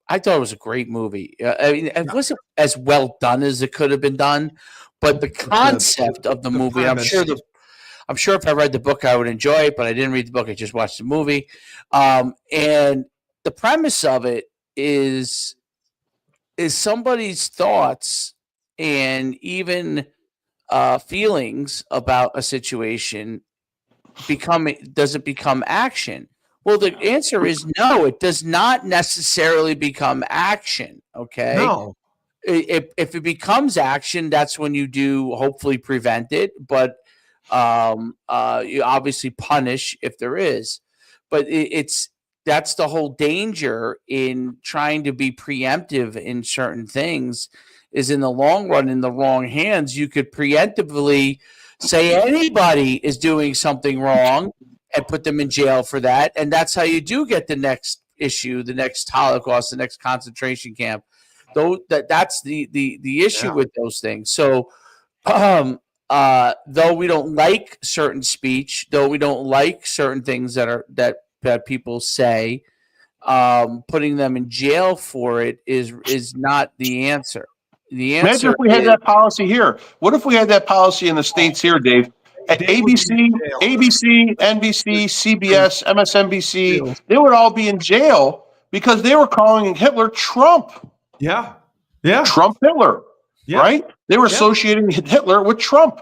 I thought it was a great movie. It wasn't as well done as it could have been done, but the concept of the movie, I'm sure if I read the book, I would enjoy it, but I didn't read the book. I just watched the movie. And the premise of it is somebody's thoughts and even feelings about a situation does it become action? Well, the answer is no. It does not necessarily become action. Okay. No. If it becomes action, that's when you do hopefully prevent it, but you obviously punish if there is. But that's the whole danger in trying to be preemptive in certain things, is in the long run, in the wrong hands, you could preemptively say anybody is doing something wrong and put them in jail for that. And that's how you do get the next issue, the next Holocaust, the next concentration camp. That's the issue with those things. So though we don't like certain speech, though we don't like certain things that people say, putting them in jail for it is not the answer. The answer Imagine if we had that policy here. What if we had that policy in the States here, Dave? ABC, NBC, CBS, MSNBC, they would all be in jail because they were calling Hitler Trump. Yeah. Trump Hitler, right? They were associating Hitler with Trump.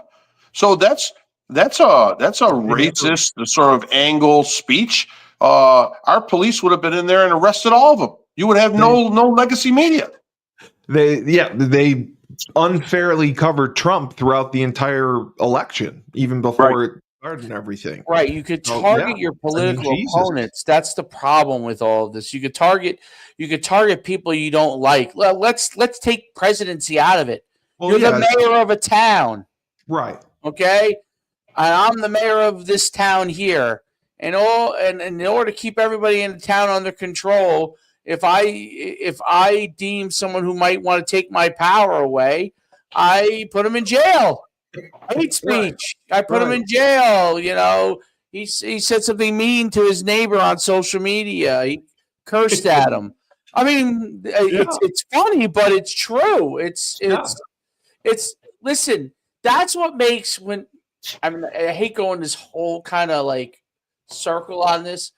So that's a racist sort of angle speech. Our police would have been in there and arrested all of them. You would have no legacy media. They unfairly covered Trump throughout the entire election, even before it started and everything. Right. You could target your political opponents. That's the problem with all of this. You could target people you don't like. Let's take presidency out of it. You're the mayor of a town. Right. Okay. And I'm the mayor of this town here. And in order to keep everybody in the town under control, if I deem someone who might want to take my power away, I put him in jail. Hate speech. I put him in jail. You know, he said something mean to his neighbor on social media. He cursed at him. I mean, it's funny, but it's true. It's listen. That's what makes I hate going this whole kind of like circle on this.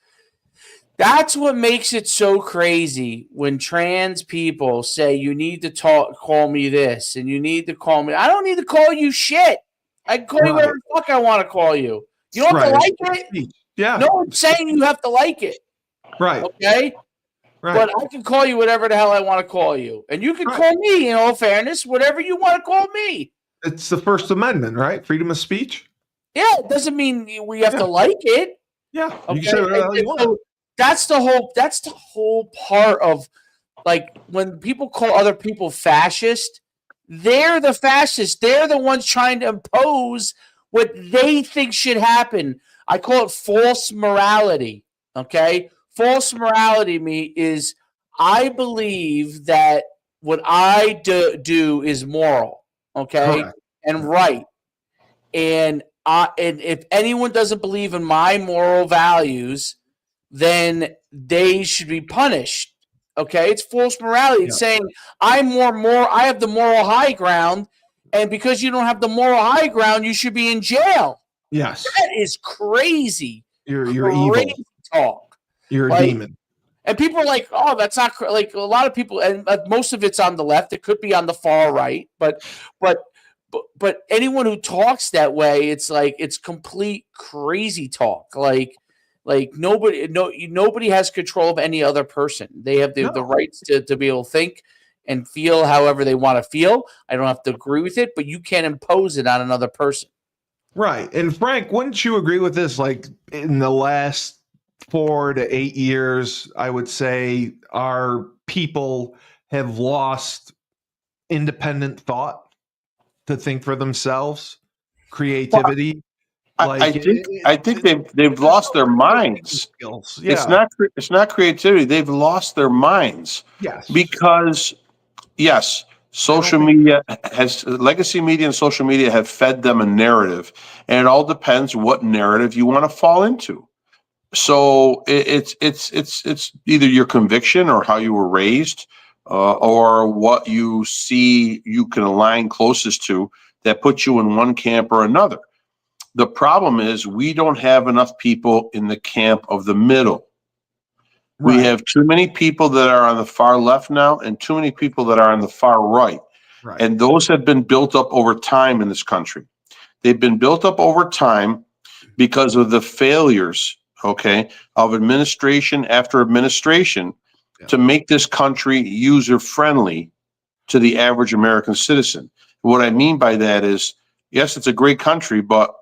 That's what makes it so crazy when trans people say you need to call me this and you need to call me. I don't need to call you shit. I can call you whatever the fuck I want to call you. You don't have to like it. Yeah. No one's saying you have to like it. Right. Okay. Right. But I can call you whatever the hell I want to call you. And you can call me, in all fairness, whatever you want to call me. It's the First Amendment, right? Freedom of speech. Yeah. It doesn't mean we have to like it. Yeah. Okay. You can say whatever you want. That's the whole part of, like, when people call other people fascist, they're the fascists. They're the ones trying to impose what they think should happen. I call it false morality. Okay? False morality is I believe that what I do is moral, okay? Correct. And right. And if anyone doesn't believe in my moral values, then they should be punished. Okay, it's false morality. It's saying I'm more. I have the moral high ground, and because you don't have the moral high ground, you should be in jail. Yes, that is crazy. You're evil. Talk. You're a demon. And people are like, "Oh, that's not like a lot of people." And most of it's on the left. It could be on the far right, but anyone who talks that way, it's like it's complete crazy talk. Like nobody has control of any other person. They have the rights to be able to think and feel however they want to feel. I don't have to agree with it, but you can't impose it on another person. Right. And Frank, wouldn't you agree with this? Like in the last 4 to 8 years, I would say our people have lost independent thought to think for themselves, creativity. I think they've lost their minds. Yeah. It's not creativity. They've lost their minds. Yes. Because social media legacy media and social media have fed them a narrative, and it all depends what narrative you want to fall into. So it's either your conviction or how you were raised, or what you see you can align closest to that puts you in one camp or another. The problem is we don't have enough people in the camp of the middle. Right. We have too many people that are on the far left now and too many people that are on the far right. Right. And those have been built up over time in this country. They've been built up over time because of the failures, of administration after administration to make this country user-friendly to the average American citizen. What I mean by that is, yes, it's a great country, but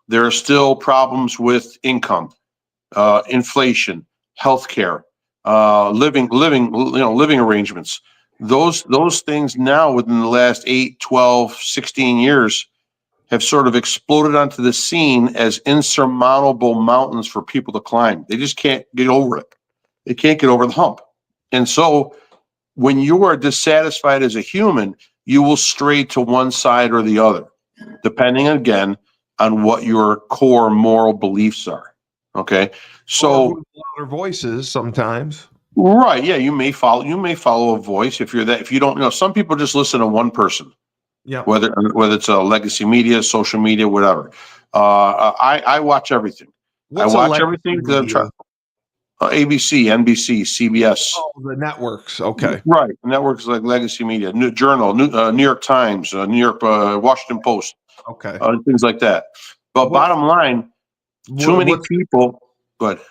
there are still problems with income, inflation, healthcare, living arrangements. Those things now within the last 8, 12, 16 years have sort of exploded onto the scene as insurmountable mountains for people to climb. They just can't get over it. They can't get over the hump. And so when you are dissatisfied as a human, you will stray to one side or the other, depending again on what your core moral beliefs are. Okay. So louder voices sometimes. Right. Yeah. You may follow a voice if you don't, some people just listen to one person. Yeah. Whether it's a legacy media, social media, whatever. I watch everything. What's I watch everything because I'm trying. ABC, NBC, CBS. Oh, the networks. Okay. Right. Networks like Legacy Media, New Journal, New York Times, New York, Washington Post. Okay. Things like that. But bottom line, too many people. But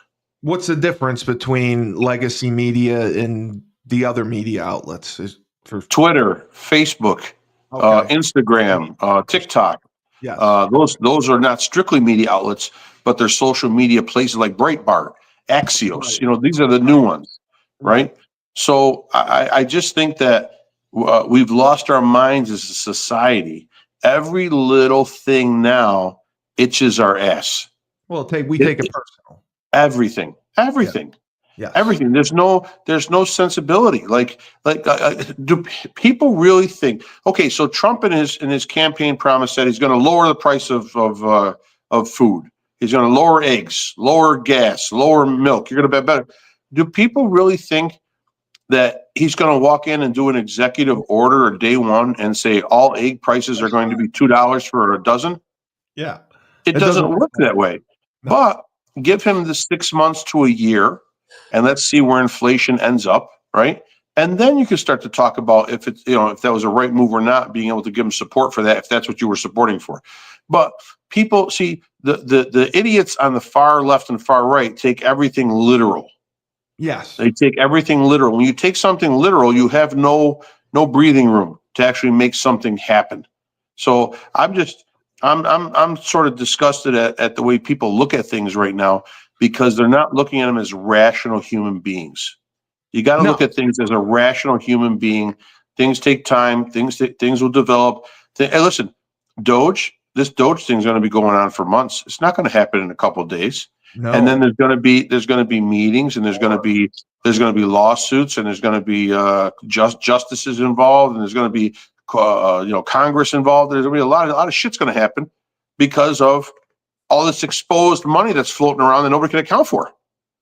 what's the difference between Legacy Media and the other media outlets? For Twitter, Facebook, Instagram, TikTok. Yes. Those are not strictly media outlets, but they're social media places like Breitbart, Axios. Right. These are the new ones, right? So I just think that we've lost our minds as a society. Every little thing now itches our ass. Well, we take it personal. Everything. Yeah. Everything. There's no sensibility. Do people really think? Okay, so Trump in his campaign promise said he's going to lower the price of food. He's going to lower eggs, lower gas, lower milk. You're going to bet better. Do people really think that he's going to walk in and do an executive order or day one and say all egg prices are going to be $2 for a dozen? Yeah, it doesn't work that way. No. But give him the 6 months to a year. And let's see where inflation ends up, right? And then you can start to talk about if it's, if that was a right move or not, being able to give them support for that, if that's what you were supporting for. But people see the idiots on the far left and far right take everything literal. Yes. They take everything literal. When you take something literal, you have no breathing room to actually make something happen. So I'm sort of disgusted at the way people look at things right now, because they're not looking at them as rational human beings. You got to look at things as a rational human being. Things take time. Things will develop. Hey, listen, this Doge thing is going to be going on for months. It's not going to happen in a couple of days. No. And then there's going to be meetings, and there's going to be lawsuits, and there's going to be justices involved, and there's going to be Congress involved. There's going to be a lot of shit's going to happen because of all this exposed money that's floating around that nobody can account for.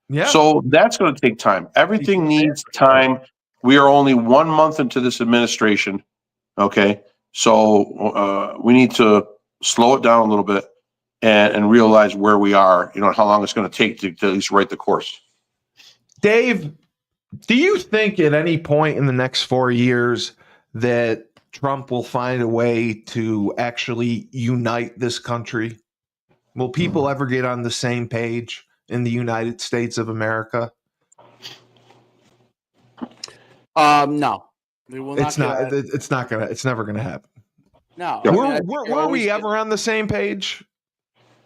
Yeah. So that's going to take time. Everything needs time. We are only 1 month into this administration. Okay. So we need to slow it down a little bit and realize where we are, how long it's going to take to at least write the course. Dave, do you think at any point in the next 4 years that Trump will find a way to actually unite this country? Will people ever get on the same page in the United States of America? No. It's never gonna happen. No. Were we ever on the same page?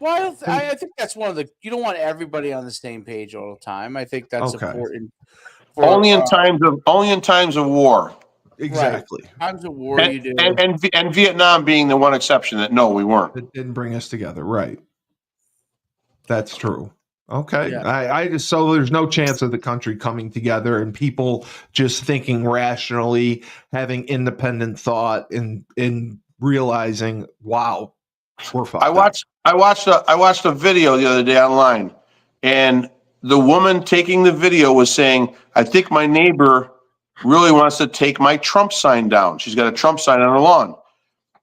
Well, I think that's one of you don't want everybody on the same page all the time. I think that's important. Only in times of war. Exactly. Right. Times of war, you do. And Vietnam being the one exception that no, we weren't. It didn't bring us together, right? That's true. Okay. Yeah. So there's no chance of the country coming together and people just thinking rationally, having independent thought, and realizing, wow, we're fucked. I watched a video the other day online, and the woman taking the video was saying, "I think my neighbor really wants to take my Trump sign down." She's got a Trump sign on her lawn,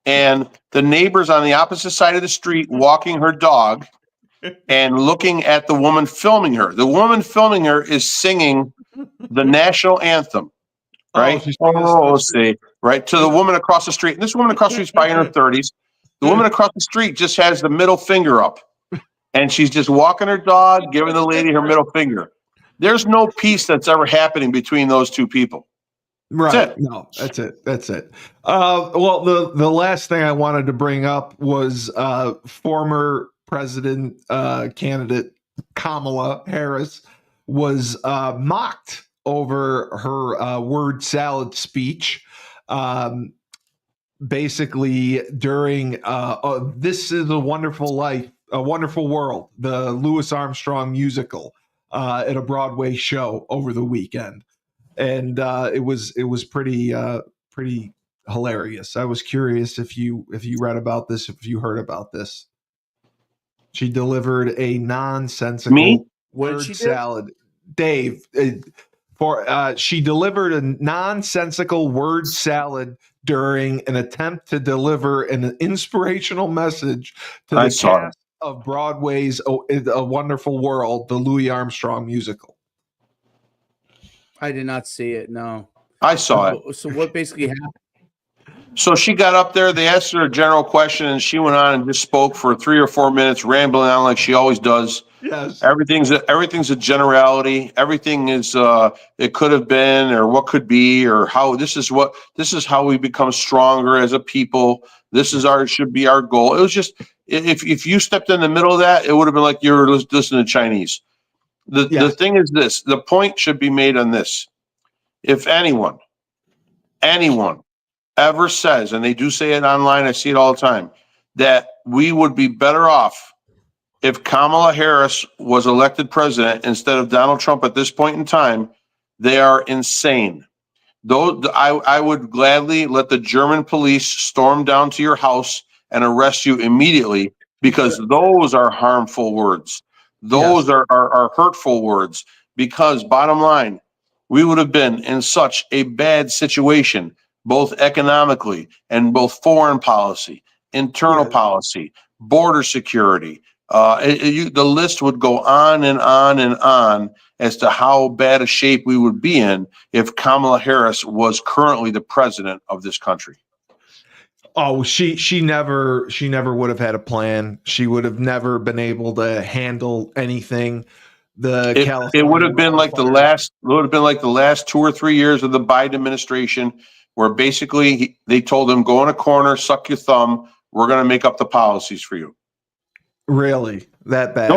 and the neighbor's on the opposite side of the street walking her dog and looking at the woman filming her. The woman filming her is singing the national anthem, right? Right, to the woman across the street. And this woman across the street is probably in her 30s. The woman across the street just has the middle finger up, and she's just walking her dog, giving the lady her middle finger. There's no peace that's ever happening between those two people. Right. That's it. No, that's it. Well, the last thing I wanted to bring up was former president candidate Kamala Harris was mocked over her word salad speech. Basically during This Is a Wonderful Life, A Wonderful World, the Louis Armstrong musical at a Broadway show over the weekend. And it was pretty hilarious. I was curious if you read about this, if you heard about this. She delivered a nonsensical word salad. Dave, she delivered a nonsensical word salad during an attempt to deliver an inspirational message to the cast of Broadway's A Wonderful World, the Louis Armstrong musical. I did not see it. No, I saw it. So what basically happened? So she got up there, they asked her a general question, and she went on and just spoke for 3 or 4 minutes, rambling on like she always does. Yes. Everything's a generality. Everything is it could have been, or what could be, or how this is how we become stronger as a people. Should be our goal. It was just, if you stepped in the middle of that, it would have been like you were listening to Chinese. The thing is this, the point should be made on this. If anyone ever says, and they do say it online, I see it all the time, that we would be better off if Kamala Harris was elected president instead of Donald Trump at this point in time, they are insane. Though I would gladly let the German police storm down to your house and arrest you immediately, because those are harmful words. Those are hurtful words, because bottom line, we would have been in such a bad situation, both economically and both foreign policy, internal policy, border security. The list would go on and on and on as to how bad a shape we would be in if Kamala Harris was currently the president of this country. Oh, she never would have had a plan. She would have never been able to handle anything. It would have been like the last 2 or 3 years of the Biden administration, where basically they told him, go in a corner, suck your thumb. We're going to make up the policies for you. Really? That bad?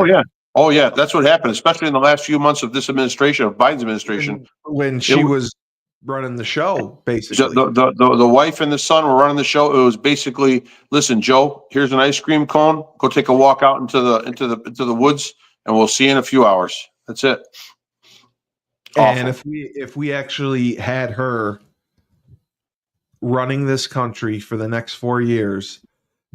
Oh yeah. That's what happened, especially in the last few months of this administration, of Biden's administration. When she was running the show, basically. The wife and the son were running the show. It was basically, listen, Joe, here's an ice cream cone. Go take a walk out into the woods, and we'll see you in a few hours. That's it. And if we actually had her running this country for the next 4 years,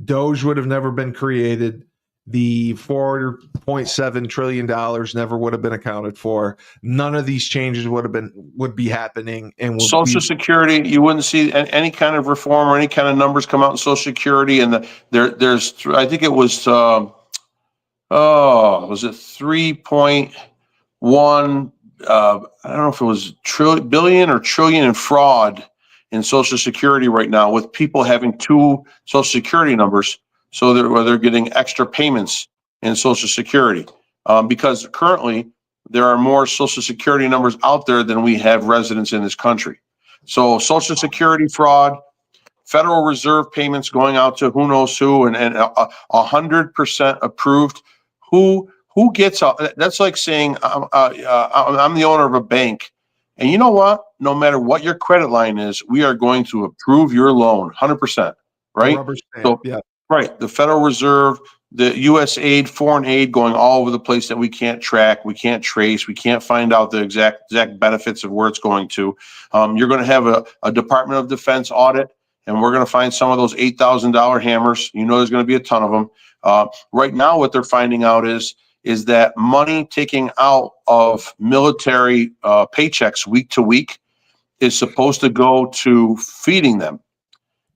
Doge would have never been created. The $4.7 trillion never would have been accounted for. None of these changes would be happening. And Social Security, you wouldn't see any kind of reform or any kind of numbers come out in Social Security. And there's I think it was was it 3.1? I don't know if it was billion or trillion in fraud in Social Security right now, with people having 2 Social Security numbers. So they're getting extra payments in Social Security, because currently there are more Social Security numbers out there than we have residents in this country. So Social Security fraud, Federal Reserve payments going out to who knows who, and 100% approved. Who gets that's like saying I'm the owner of a bank, and you know what? No matter what your credit line is, we are going to approve your loan 100%. Right? Right. The Federal Reserve, the U.S. aid, foreign aid going all over the place that we can't track, we can't trace, we can't find out the exact benefits of where it's going to. You're going to have a Department of Defense audit, and we're going to find some of those $8,000 hammers. You know, there's going to be a ton of them. Right now, what they're finding out is that money taking out of military paychecks week to week is supposed to go to feeding them.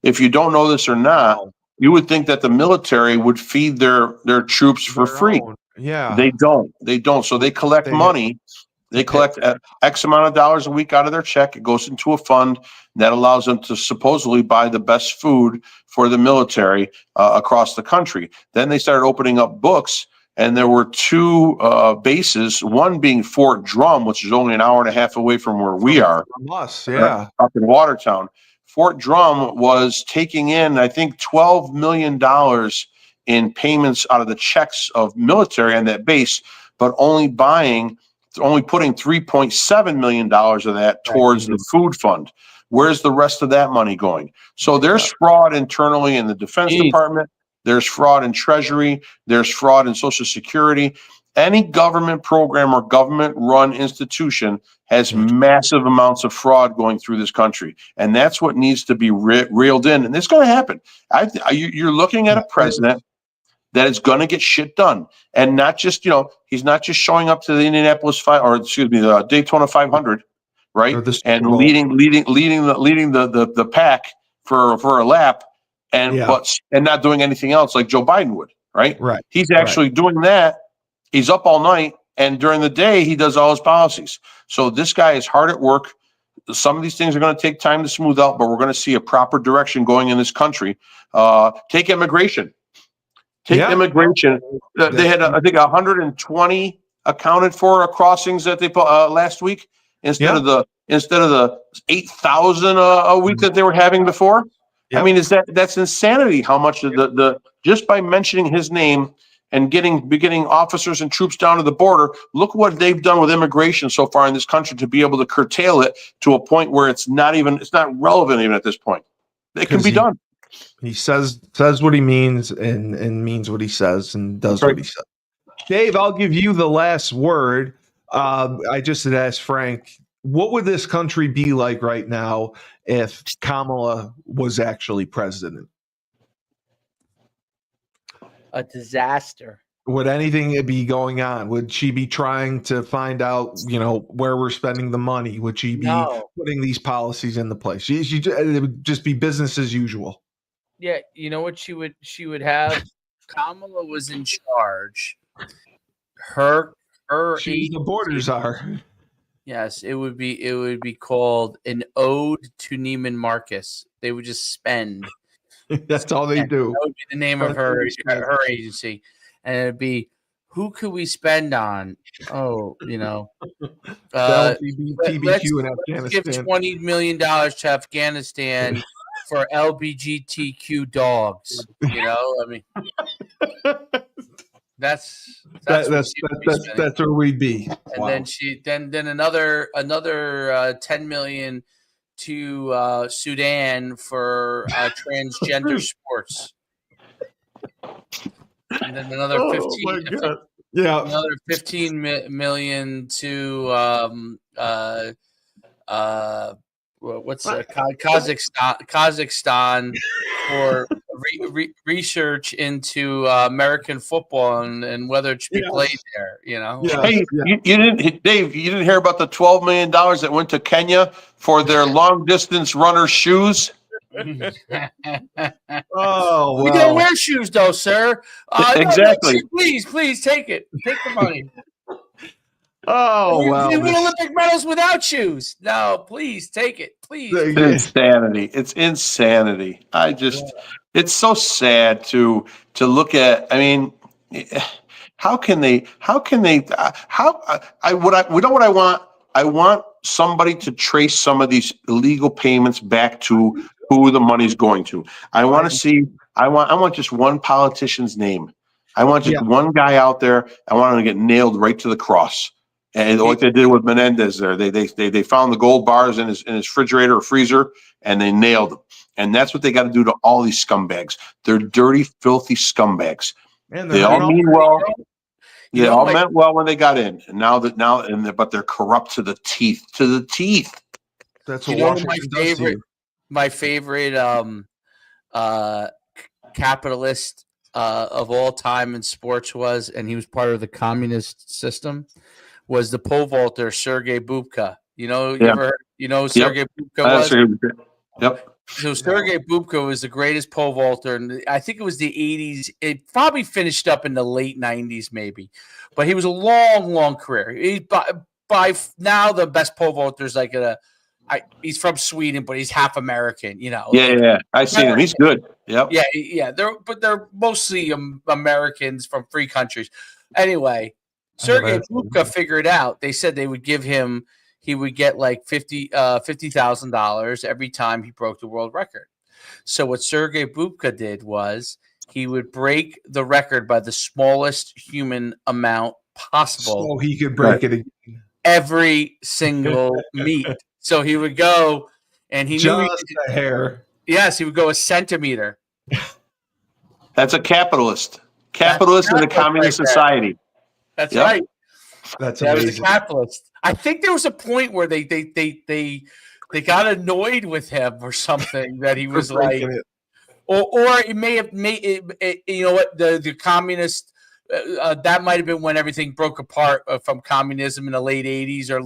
If you don't know this or not, you would think that the military would feed their troops for free. Yeah. They don't. So they collect money. They collect X amount of dollars a week out of their check. It goes into a fund that allows them to supposedly buy the best food for the military across the country. Then they started opening up books, and there were 2 bases, one being Fort Drum, which is only an hour and a half away from where we are. From us, yeah. Up in Watertown. Fort Drum was taking in, I think, $12 million in payments out of the checks of military on that base, but only putting $3.7 million of that towards the food fund. Where's the rest of that money going? So there's fraud internally in the Defense Department. There's fraud in Treasury. There's fraud in Social Security. Any government program or government-run institution has massive amounts of fraud going through this country, and that's what needs to be reeled in. And it's going to happen. You're looking at a president that is going to get shit done, and not just he's not just showing up to the the Daytona 500, right, and leading the pack for a lap, and not doing anything else like Joe Biden would. right? Right. He's actually doing that. He's up all night, and during the day, he does all his policies. So this guy is hard at work. Some of these things are going to take time to smooth out, but we're going to see a proper direction going in this country. Take immigration. Immigration. They had, I think, 120 accounted for crossings that they put last week instead of the 8,000 a week that they were having before. I mean, that's insanity? How much the just by mentioning his name and getting officers and troops down to the border, look what they've done with immigration so far in this country to be able to curtail it to a point where it's not relevant even at this point. It can be done. He says what he means and means what he says and does what he says. Dave, I'll give you the last word. I just had asked Frank, what would this country be like right now if Kamala was actually president? A disaster. Would anything be going on? Would she be trying to find out, where we're spending the money? Would she be putting these policies into place? It would just be business as usual. Yeah, you know what she would have? Kamala was in charge. Her the borders are. Yes, it would be called an ode to Neiman Marcus. They would just spend. That's all they do. That would be the name of her agency, and it'd be, who could we spend on? Oh, TBQ in Afghanistan. Let's give $20 million to Afghanistan for LGBTQ dogs. I mean, that's where we'd be. And then another 10 million to Sudan for transgender sports, and then another 15 million to Kazakhstan for research into American football and whether it should be played there. Hey, you didn't, Dave. You didn't hear about the $12 million that went to Kenya for their long distance runner shoes. Oh, we don't wear shoes though, sir. Exactly. No, please take it. Take the money. Oh, wow. We win Olympic medals without shoes. No, please take it. Please. Insanity. It's insanity. It's so sad to look at. I mean, I want somebody to trace some of these illegal payments back to who the money's going to. I want just one politician's name. I want just one guy out there. I want him to get nailed right to the cross. And like they did with Menendez there, they found the gold bars in his refrigerator or freezer, and they nailed him. And that's what they got to do to all these scumbags. They're dirty, filthy scumbags. They all mean well. They all meant well when they got in, and but they're corrupt to the teeth. To the teeth. That's what Washington does to you. My favorite capitalist of all time in sports was, and he was part of the communist system, was the pole vaulter Sergei Bubka. Sergei Bubka was? Yep. So Sergei Bubka was the greatest pole vaulter, and I think it was the 80s. It probably finished up in the late 90s, maybe. But he was a long, long career. He's by now the best pole vaulter is he's from Sweden, but he's half American. Yeah. I see him. He's good. Yep. Yeah. They're mostly Americans from free countries. Anyway, Sergei Bubka figured out. They said they would give him. He would get like $50,000 every time he broke the world record. So what Sergei Bubka did was he would break the record by the smallest human amount possible. So he could break it again. Every single meet. So he would go and he just knew a hair. Yes, he would go a centimeter. That's a capitalist. Capitalist in a communist society. That's right. That's amazing. That was a capitalist. I think there was a point where they got annoyed with him or something that he was like, or it may have made it, the communist. That might have been when everything broke apart from communism in the late 80s, or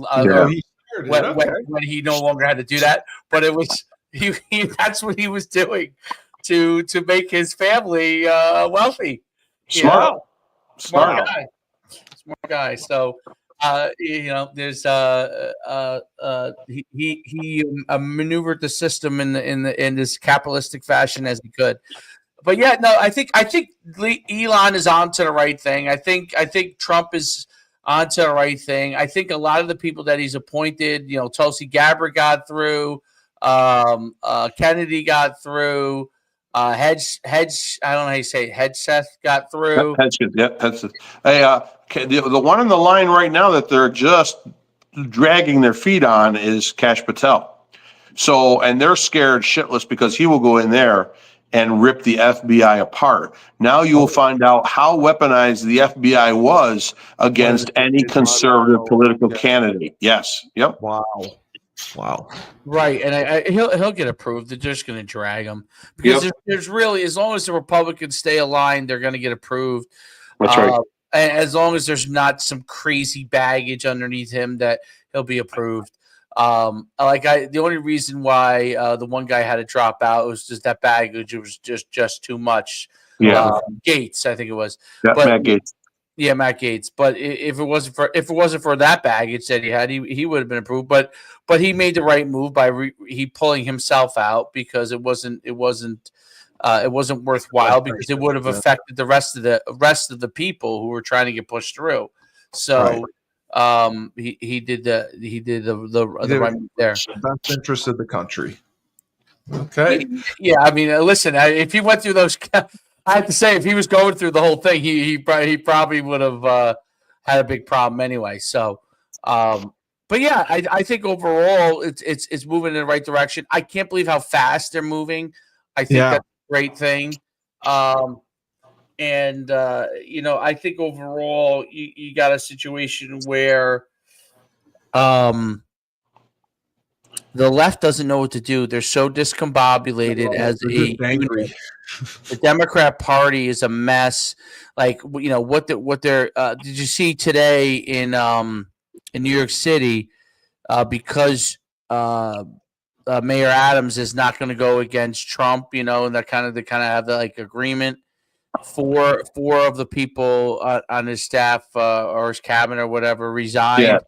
when he no longer had to do that. But it was that's what he was doing to make his family wealthy. Smart. Smart guy. Smart guy. So, there's he maneuvered the system in this capitalistic fashion as he could. But yeah, no, I think Elon is onto the right thing. I think Trump is onto the right thing. I think a lot of the people that he's appointed, Tulsi Gabbard got through, Kennedy got through, I don't know how you say it, Hegseth got through. Hegseth. Hey, the one on the line right now that they're just dragging their feet on is Kash Patel. So, and they're scared shitless because he will go in there and rip the FBI apart. Now you will find out how weaponized the FBI was against any conservative political candidate. Yes. Yep. Wow. Right, and he'll get approved. They're just going to drag him because there's really, as long as the Republicans stay aligned, they're going to get approved. That's right. And as long as there's not some crazy baggage underneath him, that he'll be approved. The only reason why the one guy had to drop out was just that baggage. It was just too much. Yeah. Gates, I think it was. Yeah, Matt Gates. Yeah, Matt Gates. But if it wasn't for that baggage that he had, he would have been approved. But he made the right move by he pulling himself out because it wasn't worthwhile, because it would have affected the rest of the people who were trying to get pushed through. So. He did the right move there. Best interest of the country. Okay. Yeah, I mean, listen, if he went through those, I have to say, if he was going through the whole thing, he probably would have had a big problem anyway. So, but yeah, I think overall it's moving in the right direction. I can't believe how fast they're moving. I think that's a great thing. And, I think overall you got a situation where the left doesn't know what to do. They're so discombobulated as a unit. The Democrat Party is a mess. Like, what they're did you see today in New York City, because Mayor Adams is not going to go against Trump, and they kind of have the agreement. Four of the people on his staff or his cabinet or whatever resigned. Yeah,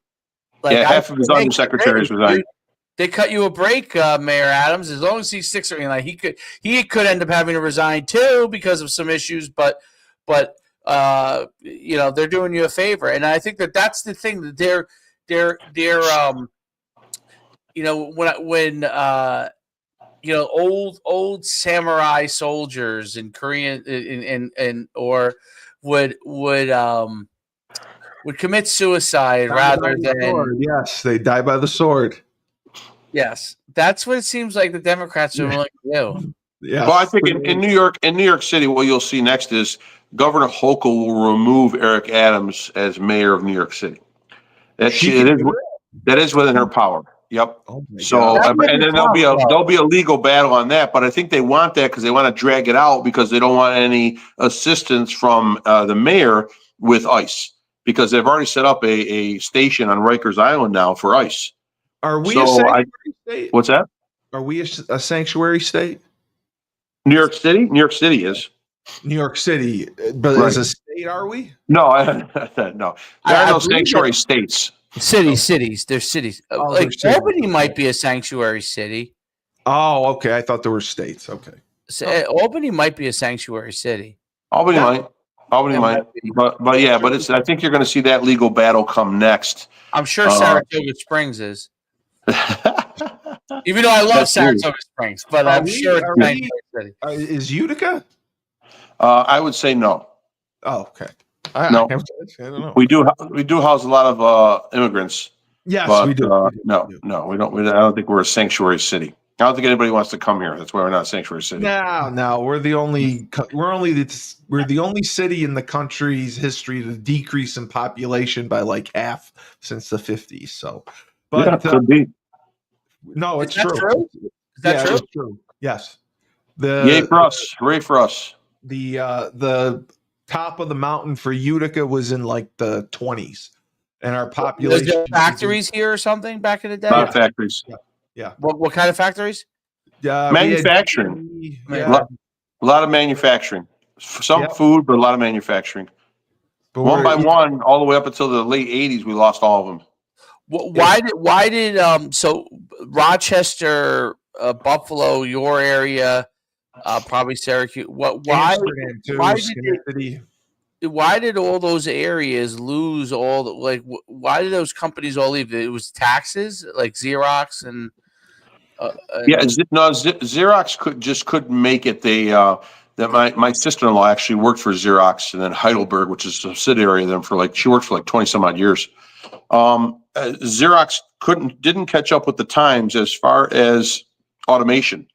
half of his undersecretaries resigned. They cut you a break, Mayor Adams. As long as he sticks, he could end up having to resign too because of some issues. But they're doing you a favor, and I think that's the thing that they're old samurai soldiers in Korean or would commit suicide rather than they die by the sword. Yes, that's what it seems like the Democrats are willing to do. Yeah. Well, I think in New York City, what you'll see next is Governor Hochul will remove Eric Adams as mayor of New York City. That is within her power. Yep. So, and then there'll be a legal battle on that, but I think they want that because they want to drag it out because they don't want any assistance from the mayor with ICE, because they've already set up a station on Rikers Island now for ICE. Are we a sanctuary state? What's that? Are we a sanctuary state? New York City? New York City is. New York City, but as a state, are we? No, no. There are no sanctuary states. Cities. There's cities. Albany might be a sanctuary city. Oh, okay. I thought there were states. Okay. So, Albany might be a sanctuary city. Albany might. But yeah, but I think you're going to see that legal battle come next. I'm sure Saratoga Springs is. Even though I love Saratoga Springs, but I'm sure it's sanctuary city. Is Utica? I would say no. Oh, okay. No, I don't know. We do house a lot of immigrants. Yes, but, we do. No, we don't. I don't think we're a sanctuary city. I don't think anybody wants to come here. That's why we're not a sanctuary city. No, we're the only city in the country's history to decrease in population by like half since the 50s. So, but could be. No, it's true. Is that true? It's true. Yes. Yay for us! Hooray for us! The top of the mountain for Utica was in like the 20s, and our population. Was there factories here or something back in the day? A lot of factories. Yeah. What kind of factories? Manufacturing. A lot of manufacturing. Some food, but a lot of manufacturing. But one by one, all the way up until the late 80s, we lost all of them. Why did so Rochester, Buffalo, your area, probably Syracuse? Why did all those areas lose all the, why did those companies all leave? It was taxes, like Xerox and Xerox couldn't make it. That my sister-in-law actually worked for Xerox, and then Heidelberg, which is a subsidiary of them, she worked for 20 some odd years. Xerox didn't catch up with the times as far as automation.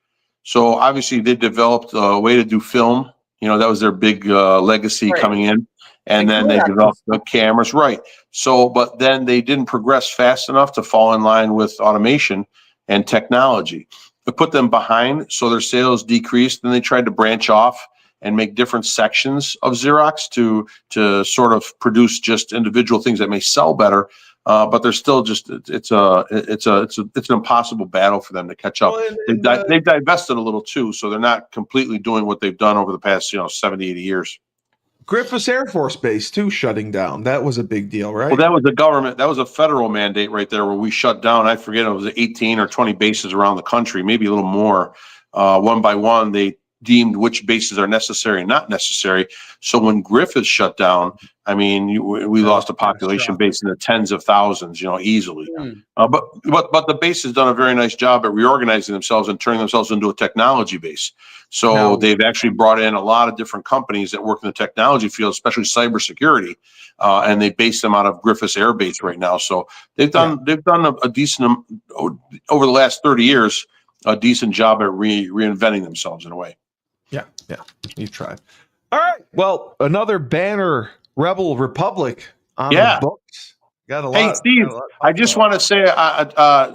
So obviously they developed a way to do film. That was their big legacy coming in. And then they developed the cameras. Right. So, but then they didn't progress fast enough to fall in line with automation and technology. It put them behind, so their sales decreased. Then they tried to branch off and make different sections of Xerox to sort of produce just individual things that may sell better. But they're still it's an impossible battle for them to catch up. Well, they've divested a little too, so they're not completely doing what they've done over the past 70, 80 years. Griffiths Air Force Base too shutting down. That was a big deal, right? Well, that was the government. That was a federal mandate right there where we shut down. I forget, it was 18 or 20 bases around the country, maybe a little more. One by one, they deemed which bases are necessary and not necessary. So when Griffiths shut down, I mean, we lost a population base in the tens of thousands, easily. But the base has done a very nice job at reorganizing themselves and turning themselves into a technology base. So they've actually brought in a lot of different companies that work in the technology field, especially cybersecurity, and they base them out of Griffiths Air Base right now. So they've done a decent, over the last 30 years, a decent job at reinventing themselves in a way. Yeah, you've tried. All right. Well, another banner Rebel Republic on the books. Got a lot. Hey, Steve, I just want to say,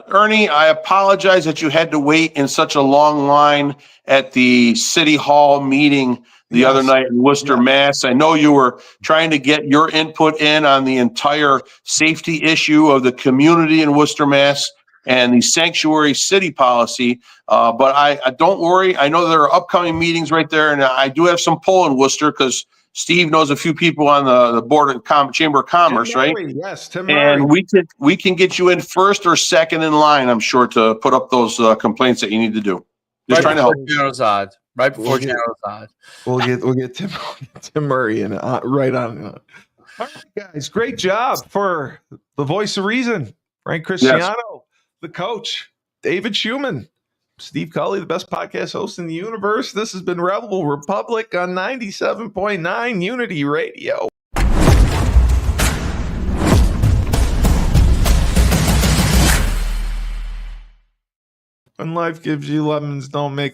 Ernie, I apologize that you had to wait in such a long line at the City Hall meeting the other night in Worcester, Mass. I know you were trying to get your input in on the entire safety issue of the community in Worcester, Mass, and the sanctuary city policy. But I don't worry. I know there are upcoming meetings right there, and I do have some pull in Worcester because Steve knows a few people on the board of Chamber of Commerce, right? Yes, Tim Murray. And we can get you in first or second in line, I'm sure, to put up those complaints that you need to do. Just trying to help. Right before General Zod. We'll get Tim Murray in right on. All right, guys, great job for the voice of reason, Frank Cristiano, the coach, David Schuman, Steve Cully, the best podcast host in the universe. This has been Rebel Republic on 97.9 Unity Radio. When life gives you lemons, don't make